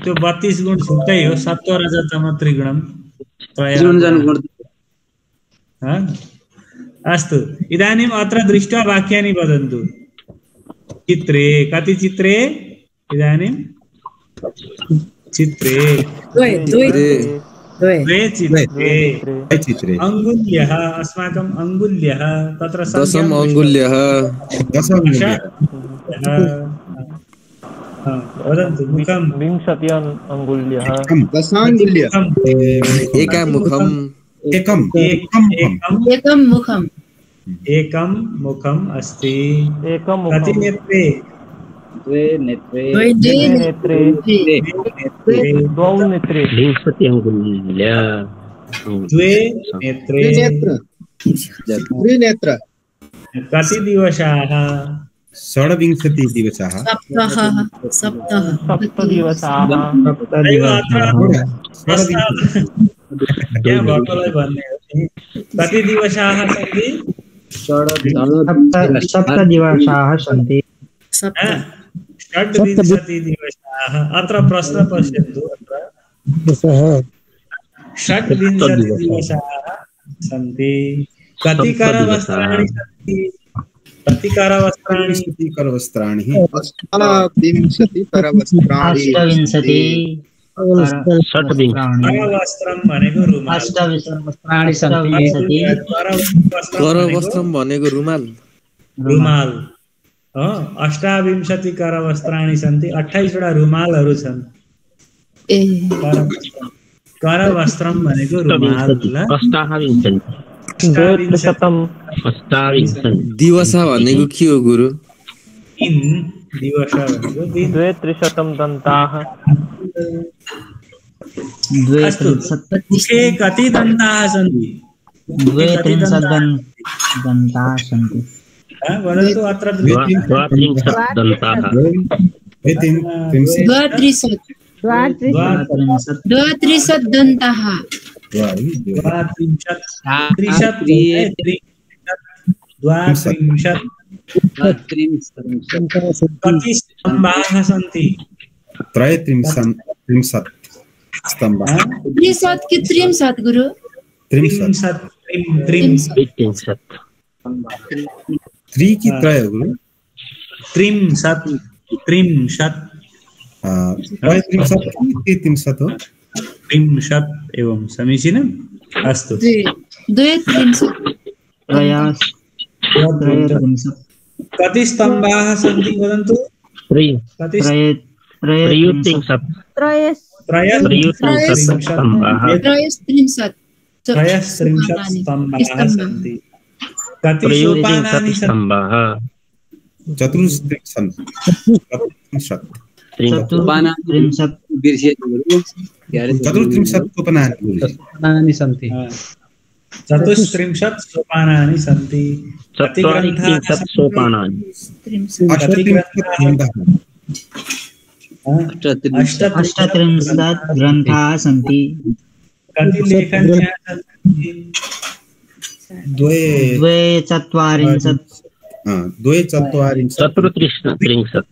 त्यो 32 गुण छुट्टै हो। सत्त्वरजतमत्रिगुणं अस्तु। इदानीम् अत्र दृष्ट्वा वाक्यानि वदन्तु। चित्रे कति चित्रे? इदानीं चित्रे द्वे चित्रे। अङ्गुल्यः, अस्माकम् अङ्गुल्यः तत्र दशम अङ्गुल्यः। वदन्तु। मुखं 20 अङ्गुल्यः। दशाङ्गुल्यः। एकं मुखम् अस्ति। कति नेत्रे? द्वे नेत्रे। द्वौ नेत्रे। 20 अङ्गुल्यः। द्वे नेत्रे। त्रिनेत्र। कति दिवसाः? 26 दिवसाः। कति दिवसाः सन्ति? 7 दिवसाः सन्ति। 8 दिवसाः। अत्र प्रश्न पश्यन्तु। अत्र 8 दिवसाः सन्ति। कति करवस्त्राणि सन्ति? कति करवस्त्राणि? 28 करवस्त्राणि। 28 करवस्त्राणि। करवस्त्रं भनेको रुमाल। करवस्त्रम भनेको रुमाल। रुमाल 28 करवस्त्राणि सन्ति। 28 वटा रुमालहरू छन्। करवस्त्रम भनेको रुमाल। दिवसा भनेको के हो गुरु? दिवसा भनेको दिन। 200 दन्ताः। मुखे कति दन्ताः सन्ति? 230 दन्ताः सन्ति। वदन्तु। अत्र 230 दन्ताः। 32 दन्ताः। 32 कति स्तम्भाः सन्ति? 33 स्तम्भाः। 30 कि 30 गुरु? 30 3 कि त्रय गुरु? 30 एवं समीचीनम्। अस्तु। 230 कति स्तम्भाः सन्ति वदन्तु? 33 स्तम्भाः सन्ति। कति सोपानानि सन्ति? 34 सोपानानि सन्ति। 34 सोपानानि सन्ति। कति ग्रन्थाः सोपानानि? 38 ग्रन्थाः सन्ति। कति लेखन्याः सन्ति? 240 द्वे चत्वारिंशत् चतुर्त्रिंशत्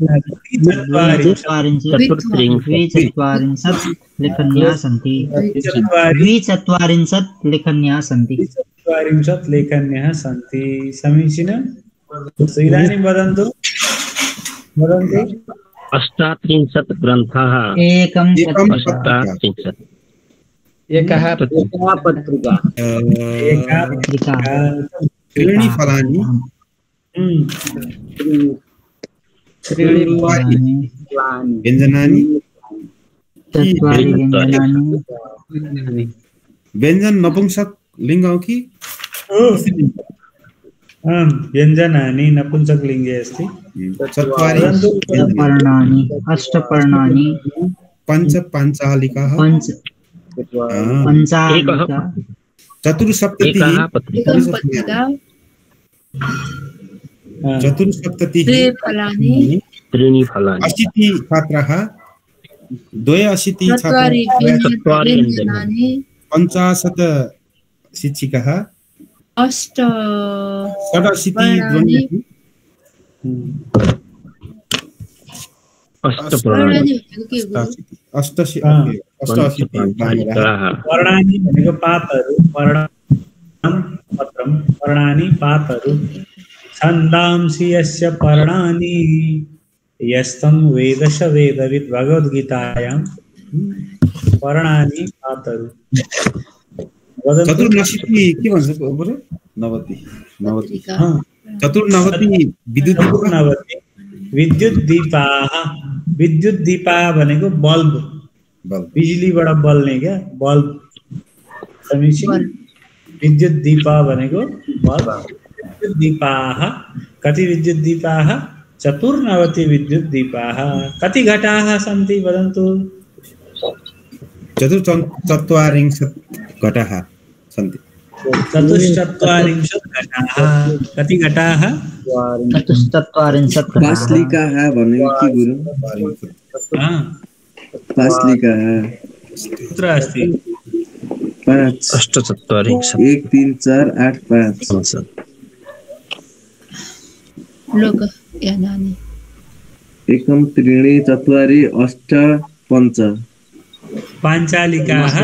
द्विचत्वारिंशत् लेखन्याः सन्ति द्विचत्वारिंशत् लेखन्याः सन्ति 40 लेखन्याः सन्ति समीचीनं इदानीं वदन्तु अष्टात्रिंशत् ग्रन्थाः एकः पत्रिका त्रीणि फलानि व्यञ्जनानि व्यञ्जन नपुंसक लिङ्ग हो कि व्यञ्जनानि नपुंसकलिङ्गे अस्ति पर्णानि अष्टपर्णानि पञ्चपाञ्चालिकाः पञ्चालिका चतुर्सप्ततिः त्रीणि फलानि 80 छात्राः 82 छात्राः 50 शिक्षिकाः 88 पर्णानि भनेको पातहरू पर्णानि पातहरू छन्दांसि यस्य पर्णानि यस्तं वेदश वेदवित् भगवद्गीतायां पर्णानि पातहरू चतुर्नवति के भन्छ बरु 90 चतुर्नवति विद्युत दीपाः विद्युत दीपा भनेको बल्ब बिजुलीबाट बल्ने क्या बल्ब समीचीन विद्युत दीपा भनेको बल्ब विद्युत दीपाः कति विद्युत दीपाः चतुर्नवति विद्युत दीपाः कति घटाः सन्ति वदन्तु चतुश्चत्वारिंशत् घटाः सन्ति चतुश्चत्वारिंशत् घटाः कति घटाः चतुश्चत्वारिंशत् पास्लिकाः भनेको के गुरु पास्लिकाः सूत्र अस्ति 5 अष्टचत्वारिंशत् 1 3 4 8 5 लोक यानानि एकं त्रीणि चत्वारि अष्ट पञ्च पाञ्चालिकाः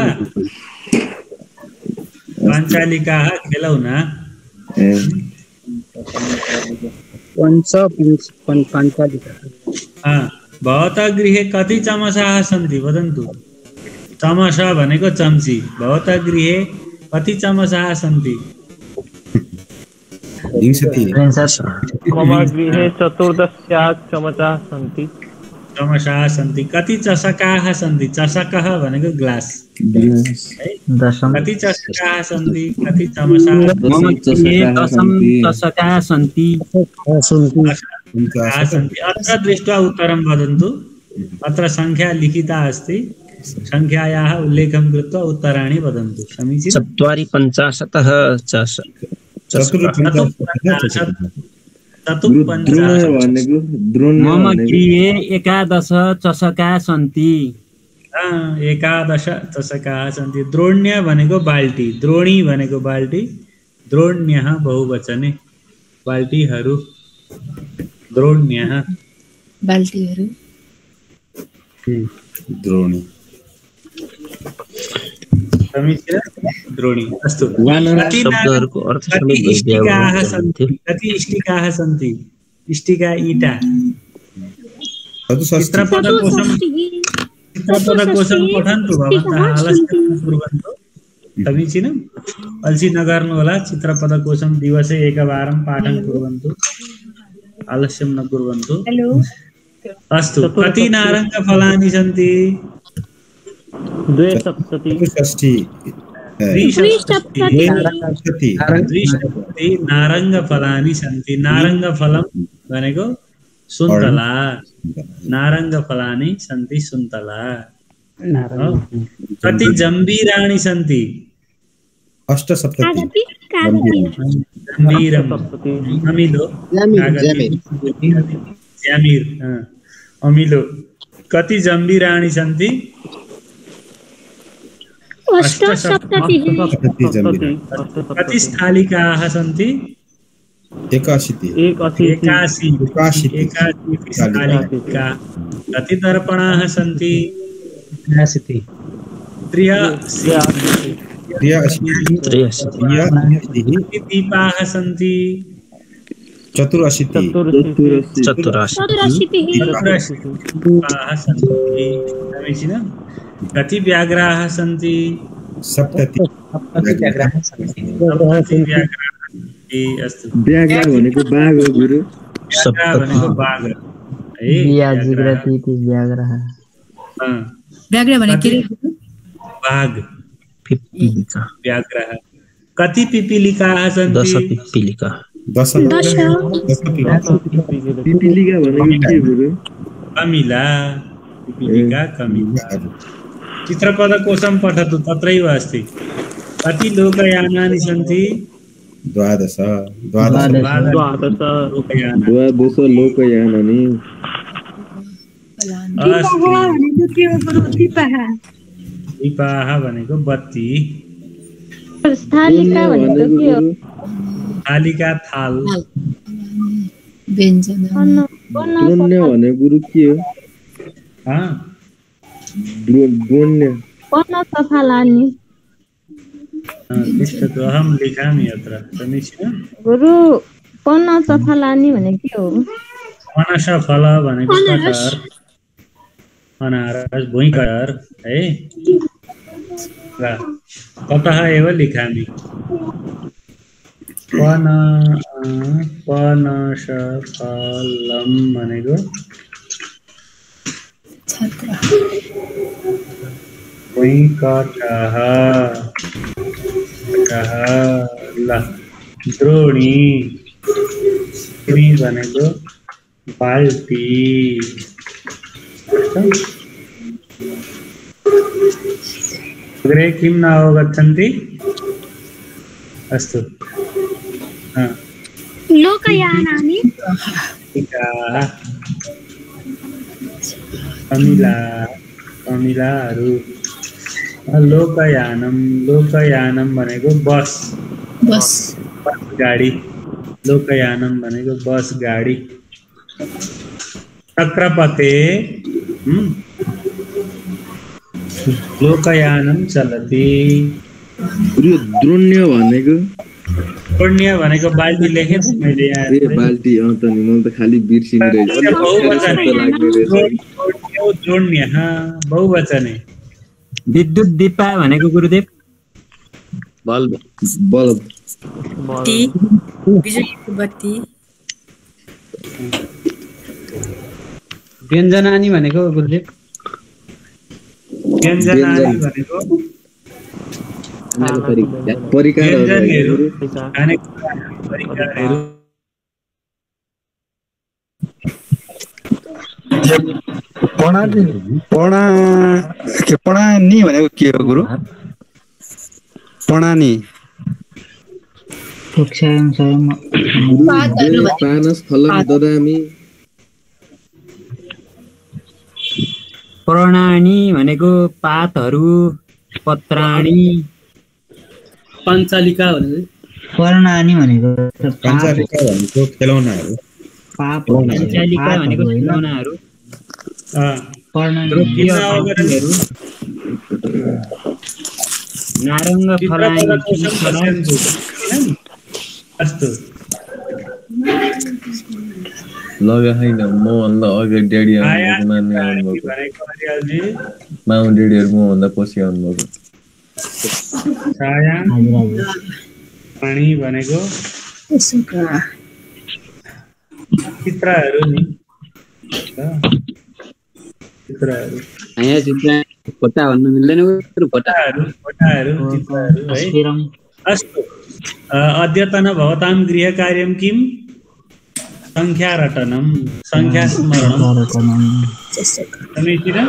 खेलौ न भवतः गृहे कति चमसाः सन्ति वदन्तु चमसा भनेको चम्ची भवतः गृहे कति चमसाः सन्ति मम गृहे 14 चमचाः सन्ति कति चषकाः सन्ति चषकः भनेको ग्लास कति चषकाः सन्ति कति चमसाः चषकाः सन्ति अत्र दृष्ट्वा उत्तरं वदन्तु अत्र संख्या लिखिता अस्ति संख्यायाः उल्लेखं कृत्वा उत्तराणि वदन्तु समीचीनं 54 मम गृहे 11 चषकाः सन्ति 11 चषकाः सन्ति द्रोण्य भनेको बाल्टी द्रोणी भनेको बाल्टी द्रोण्यः बहुवचने बाल्टीहरू द्रोण्यः बाल्टीहरू द्रोणी द्रोणी अस्तु कति इष्टिकाः सन्ति इष्टिका ईटा चित्रपदकोशं पठन्तु भवन्तः आलस्यं न कुर्वन्तु समीचीनम् अलसी नगर्नु होला चित्रपदकोशं दिवसे एकवारं पाठं कुर्वन्तु आलस्यं न कुर्वन्तु अस्तु कति नारङ्गफलानि सन्ति 270 नारङ्गफलानि सन्ति नारङ्गफलं भनेको सुन्तला नारङ्गफलानि सन्ति सुन्तला कति जम्बीराणि सन्ति 870 अमिलो कति जम्बीराणि सन्ति 870 कति स्थालिकाः सन्ति एकाशीतिशालिका कति दर्पणाः सन्ति 83 कति दीपाः सन्ति 84 दीपाः सन्ति समीचीन कति व्याघ्राः सन्ति 70 अस्तु व्याघ्र भनेको बाघ हो गुरु व्याघ्र भनेको बाघ है व्याघ्र भनेको के रे बाघ व्याघ्र कति पिपीलिकाः सन्ति 10 पिपीलिका 10 पिपीलिका भनेको के गुरु कमिला पिपीलिका कमिला चित्रपदकोशं पठतु तत्रैव अस्ति कति लोकयानानि सन्ति 12 लोकयानानि दीपाः भनेको बत्ती थालिका थाल द्रोण्य भने गुरु के हो द्रोण्य अहं लिखामि अत्र समीचीनं गुरु पन्न सफलानि भने के हो मनसफल भनेको कटर अनारस भुइँकटर है र ततः एव लिखामि पनसफलम भनेको भुइँकटः ल द्रोणी भनेको बाल्टी अग्रे किं न अवगच्छन्ति अस्तु लोकयानानि कमिलाहरू लोकयानम भनेको बस गाडी लोकयानम भनेको बस गाडी चक्रपथे लोकयानम चलति द्रोण्य भनेको बाल्टी लेखेँ मैले यहाँ बाल्टी त नि मलाई त खाली बिर्सिरहेको द्रोण्य बहुवचन विद्युत दीपा भनेको गुरुदेव बल्ब बत्ती व्यञ्जनानि भनेको गुरुदेव व्यञ्जनानि भनेको परिकारहरू पणानी भनेको के हो गुरु पणानी प्रणानी भनेको पातहरू पत्राणी पञ्चालिका भनेको पर्णानी भनेको खेलौनाहरू पञ्चालिका भनेको खेलौनाहरू नारङ्ग फलानी अस्तु लगाइन मभन्दा अगाडि ड्याडी माउ ड्याडीहरू मभन्दा पछि आउनुभएको पानी भनेको चित्रहरू नि चित्रहरू यहाँ चित्र फोटा भन्नु मिल्दैन फोटाहरू चित्रहरू है अस्तु अद्यतन भवतां गृहकार्यं किं संख्यारटनं संख्यास्मरणं समीचीनं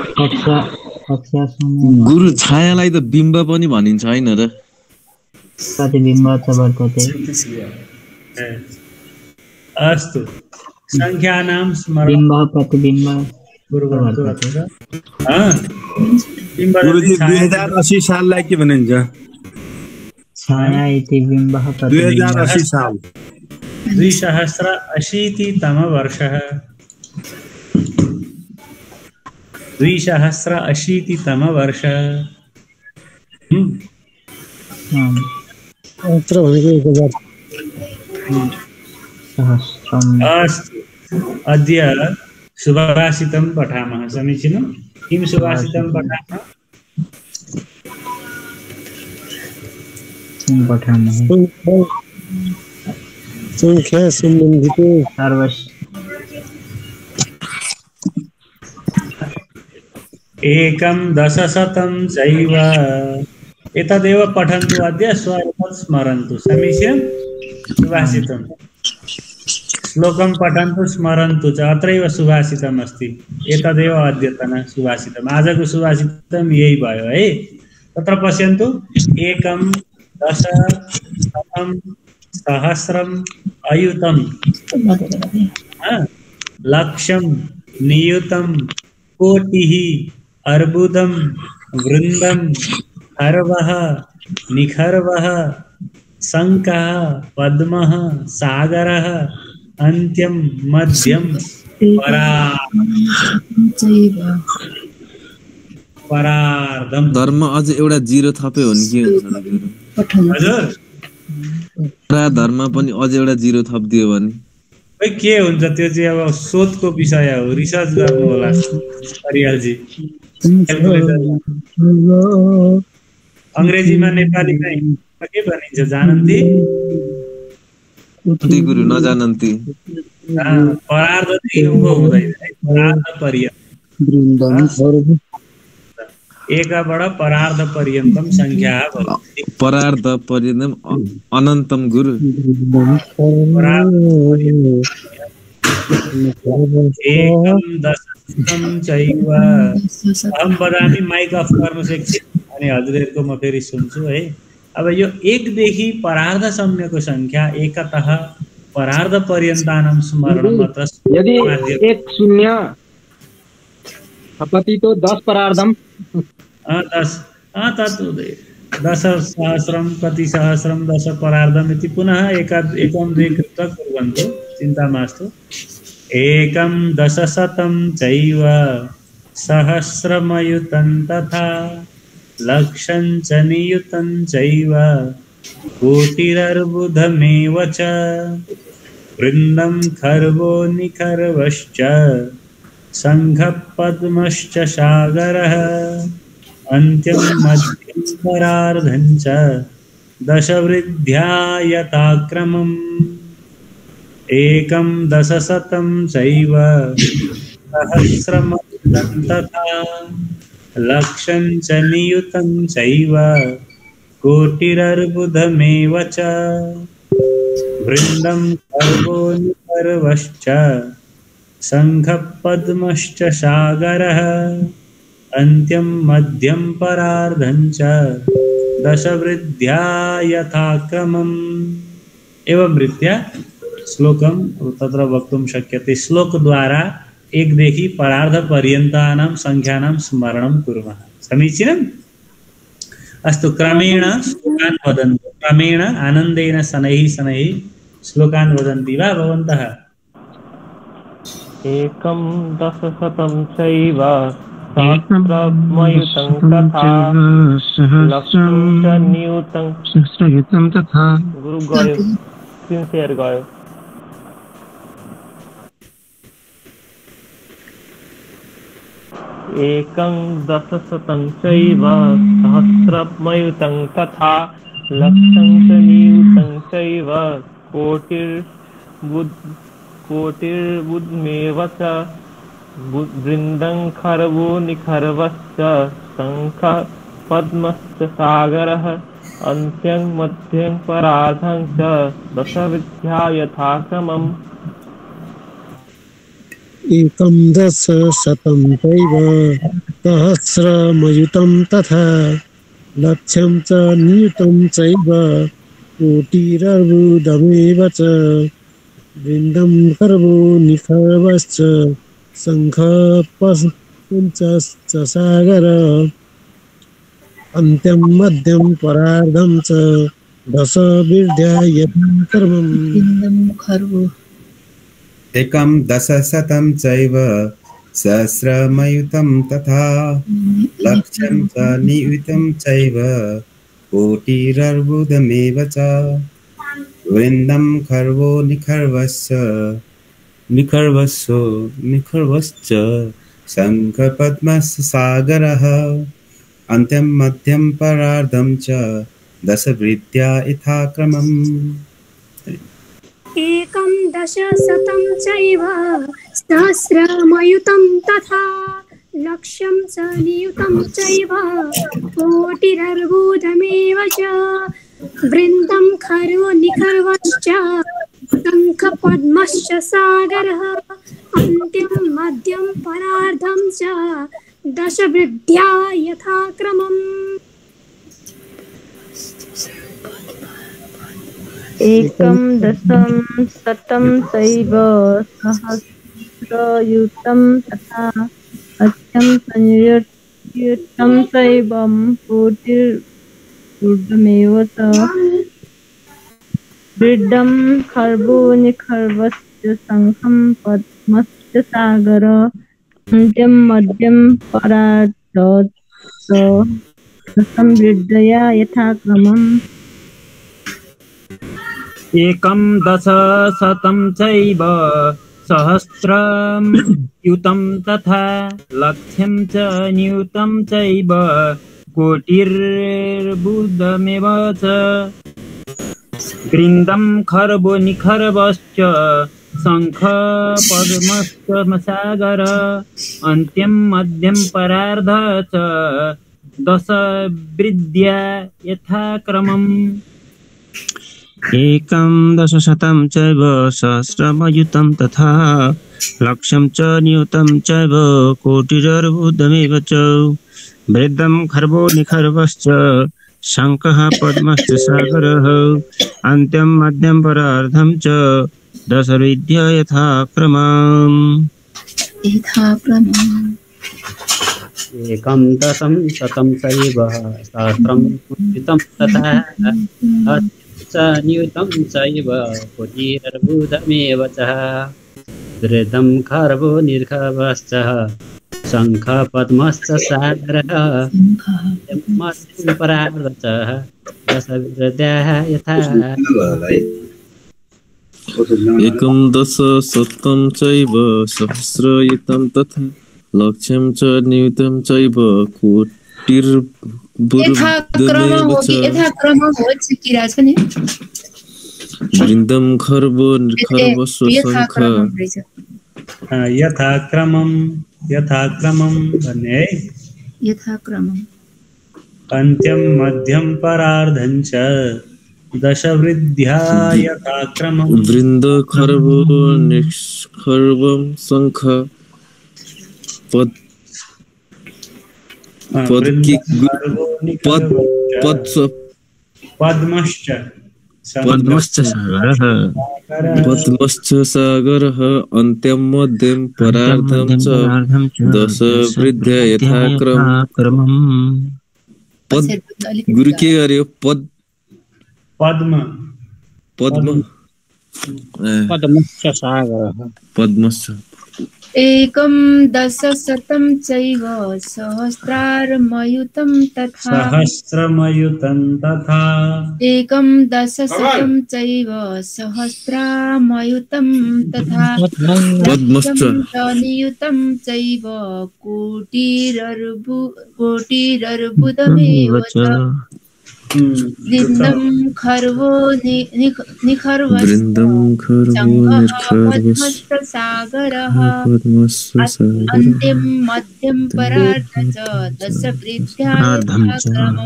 गुरु छायालाई त बिम्ब पनि भनिन्छ हैन र अस्तु संख्यानां स्मरणं प्रतिबिम्ब गुरुजी 2080 साललाई के भनिन्छ 2080 साल द्विसहस्राशीतितमवर्षः 2080तमवर्षः अत्र भनेको 1000 अस्तु अद्य सुभाषितं पठामः समीचीनं किं सुभाषितं पठामः संख्या सम्बन्धित एकं दशशतं चैव एतदेव पठन्तु अद्य स्वरं स्मरन्तु समीचीनं सुभाषितं श्लोकं पठन्तु स्मरन्तु च अत्रैव सुभाषितम् अस्ति एतदेव अद्यतन सुभाषितम् आजको सुभाषितं यही भयो है तत्र पश्यन्तु एकं दश शतं सहस्रम् अयुतं लक्षं नियुतं कोटिः अर्बुदं वृन्दं खर्वः निखर्वः शङ्खः पद्मः सागरः अन्त्यं मध्यं परार्धम धर्म अझ एउटा जिरो थपे हो नि के हुन्छ हजुर धर्म पनि अझ एउटा जिरो थपिदियो भने खै के हुन्छ त्यो चाहिँ अब शोधको विषय हो रिसर्च गर्नु होला हरियालजी अंग्रेजीमा नेपालीमा के भनिन्छ जानन्ती गुरु नजानन्ती परार्ध चाहिँ हुँदैन परार्ध पर्यन्त एकबाट परार्ध पर्यन्तम संख्या भवति परार्ध पर्यन्तम अनन्तम गुरु एकं दशम चैव अहम बदामी माइक अफ गर्नुस् एकछिन अनि हजुरहरुको म फेरि सुन्छु है अब यो 1 देखि परार्धसम्मको संख्या एकतः परार्ध पर्यन्तानां स्मरणं अत्र यदि 1 0 अपति तो 10 परार्धम 10 तत् 10 सहस्रम कति सहस्रम 10 परार्धम इति पुनः एकं द्वे कृत्वा कुर्वन्तु चिन्ता मास्तु एकं दशशतं चैव सहस्रमयुतं तथा लक्षं च नियुतं चैव कोटिरर्बुदमेव च वृन्दं खर्वो निखर्वश्च शङ्खः पद्मश्च सागरः अन्त्यं मध्यं परार्धं च दशवृद्ध्या यथाक्रमम् एकं दशशतं चैव सहस्रमयुतं तथा लक्षं च नियुतं चैव कोटिरर्बुदमेव च वृन्दं खर्वो निखर्वश्च शङ्खः पद्मश्च सागरः अन्त्यं मध्यं परार्धं च दशवृद्ध्या यथाक्रमम् एवं रीत्या श्लोकं तत्र वक्तुं शक्यते श्लोकद्वारा 1 देखि परार्ध पर्यन्तानां संख्यानां स्मरणं कुर्मः समीचीनम् अस्तु क्रमेण श्लोकान् वदन्तु क्रमेण आनन्देन शनैः शनैः श्लोकान् वदन्ति वा भवन्तः एकं दशशतं चैव सहस्रमयुतं तथा लक्षं च नियुतं तथा गुरु गयो सिन्सियर गयो एकं दशशतं चैव सहस्रमयुतं तथा लक्षं च नियुतं चैव कोटिर्बुद्धमेव च वृन्दं खर्वो निखर्वश्च शङ्खः पद्मश्च सागरः अन्त्यं मध्यं परार्धं च दशविद्या यथाक्रमम् एकं दशशतं चैव सहस्रमयुतं तथा लक्षं च नियुतं चैव कोटिरर्बुदमेव च वृन्दं खर्वो निखर्वश्च शङ्खः पद्मश्च सागरः अन्त्यं मध्यं परार्धं च दशविद्या यथाक्रमम् एकं दशशतं चैव सहस्रमयुतं तथा लक्ष्यं च नियुतं चैव कोटिरर्बुदमेव च वृन्दं खर्वो निखर्वश्च शङ्खपद्मश्च सागरः अन्त्यं मध्यं परार्धं च दशवृद्ध्या यथाक्रमम् एकं दशशतं चैव सहस्रमयुतं तथा लक्ष्यं च नियुतं चैव कोटिरर्बुदमेव च वृन्दं खर्वो निखर्वश्च शङ्खपद्मश्च सागरः अन्त्यं मध्यं परार्धं च दशवृद्ध्या यथाक्रमम् एकं दशं शतं चैव सहस्रयुतं तथा लक्ष्यं च नियुतं चैव कोटिरर्बुदमेव च वृन्दं खर्वो निखर्वश्च शङ्खं पद्मश्च सागर अन्त्यं मध्यं परार्धं च दशवृद्ध्या यथाक्रमम् एकं दशशतं चैव सहस्रयुतं तथा लक्ष्यं च नियुतं चैव कोटिरर्बुदमेव च वृन्दं खर्वो निखर्वश्च शङ्ख पद्मश्च सागर अन्त्यं मध्यं परार्ध च दशवृद्ध्या यथाक्रमम् एकं दशशतं चैव सहस्रमयुतं तथा लक्ष्यं च नियुतं चैव कोटिरर्बुदमेव च वृन्दं खर्वो निखर्वश्च शङ्खः पद्मश्च सागरः अन्त्यं मध्यं परार्धं च दशवृद्ध्या यथाक्रमम् एकं दशं शतं चैव सहस्रं युतं तथा च नियुतं चैव कोटिरर्बुदमेव च वृन्दं खर्वो निखर्वश्च शङ्खपद्मश्च सागरः परार्धं च दशवृद्ध्या यथाक्रमम् एकं दशशतं चैव सहस्रयुतं तथा लक्ष्यं च नियुतं चैव कोटिरर्बुदमेव च वृन्दं खर्वो निखर्वश्च शङ्ख यथाक्रमं भन्ने यथाक्रमम् अन्त्यं मध्यं परार्धं च दशवृद्ध्या यथाक्रमम् वृन्द खर्वो निखर्वं शङ्ख पद्मश्च सागरः अन्त्यं मध्यं परार्धं च दशवृद्ध्या यथाक्रमम् गुरु के गर्यो पद्मश्च सागरः पद्मश्च एकं दशशतं चैव सहस्रमयुतं तथा एकं दशशतं चैव सहस्रमयुतं तथा लक्ष्यं च नियुतं चैव कोटिरर्बुदमेव च वृन्दं खर्वो निखर्वश्च सागरः अन्त्यं मध्यं परार्धं च दशवृद्ध्या यथाक्रमम्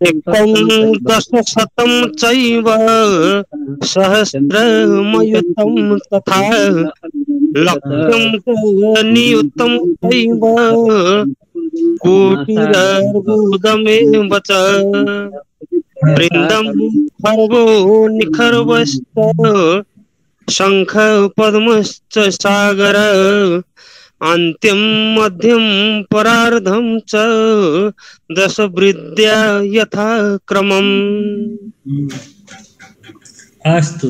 एकं दशशतं चैव सहस्रमयुतं तथा लक्ष्यं च नियुतं चैव कोटिरर्बुदमेव च वृन्दं खर्वो निखर्वश्च शङ्ख पद्मश्च सागर अन्त्यं मध्यं परार्धं च दशवृद्ध्या यथा क्रमम्। अस्तु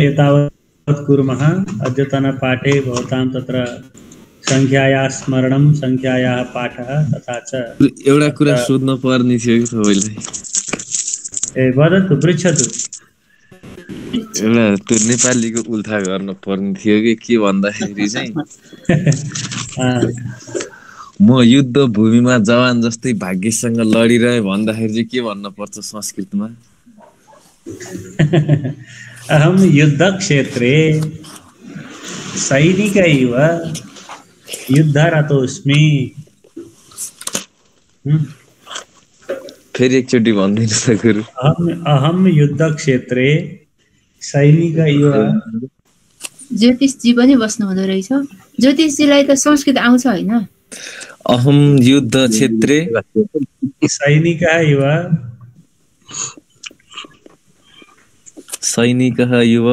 एतावत् कुर्मः। अद्यतनपाठे भवतां तत्र सङ्ख्यायाः स्मरणं, सङ्ख्यायाः पाठः तथा च एउटा कुरा सोध्न पर्ने थियो कि तपाईँलाई। ए वदतु, पृच्छतु। एउटा त्यो नेपालीको उल्था गर्न पर्ने थियो कि के भन्दाखेरि चाहिँ म युद्ध भूमिमा जवान जस्तै भाग्यसँग लडिरहे भन्दाखेरि चाहिँ के भन्न पर्छ संस्कृतमा? अहम युद्ध क्षेत्रे सैनिक इव युद्धरतोस्मि। फेरि एकचोटि भनिदिनु त गुरु। अहम युद्ध क्षेत्रे सैनिक इव। ज्योतिषजी पनि बस्नु हुँदो रहेछ। ज्योतिषजीलाई त संस्कृत आउँछ होइन? अहम युद्ध क्षेत्रे सैनिक इव सैनिकः युव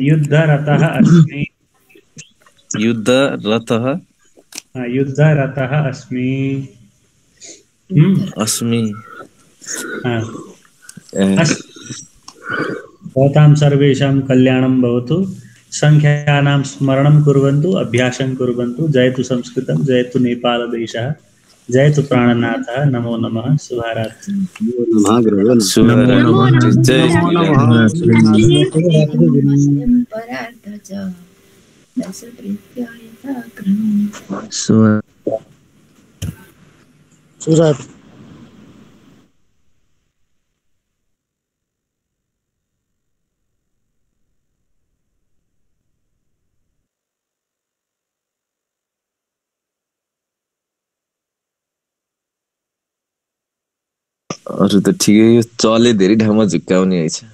युद्धरतः अस्मि। युद्धरतः अस्मि। अस्मि। भवतां सर्वेषां कल्याणं भवतु। संख्यानां स्मरणं कुर्वन्तु, अभ्यासं कुर्वन्तु। जयतु संस्कृतं, जयतु नेपालदेशः, जयतु प्राणनाथः। नमो नमः। शुभरात्रि। अरू त ठिकै, यो चले धेरै ठाउँमा झुक्काउने रहेछ।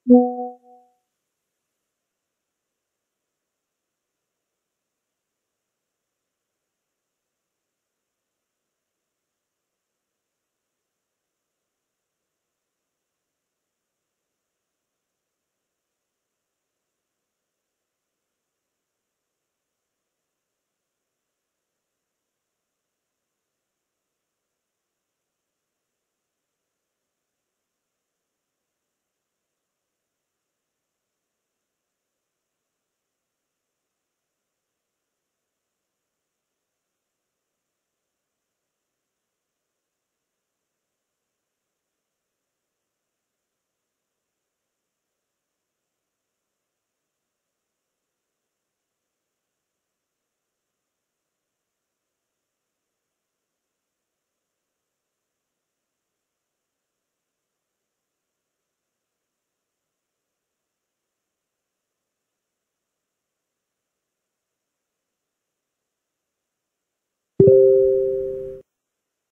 Thank you.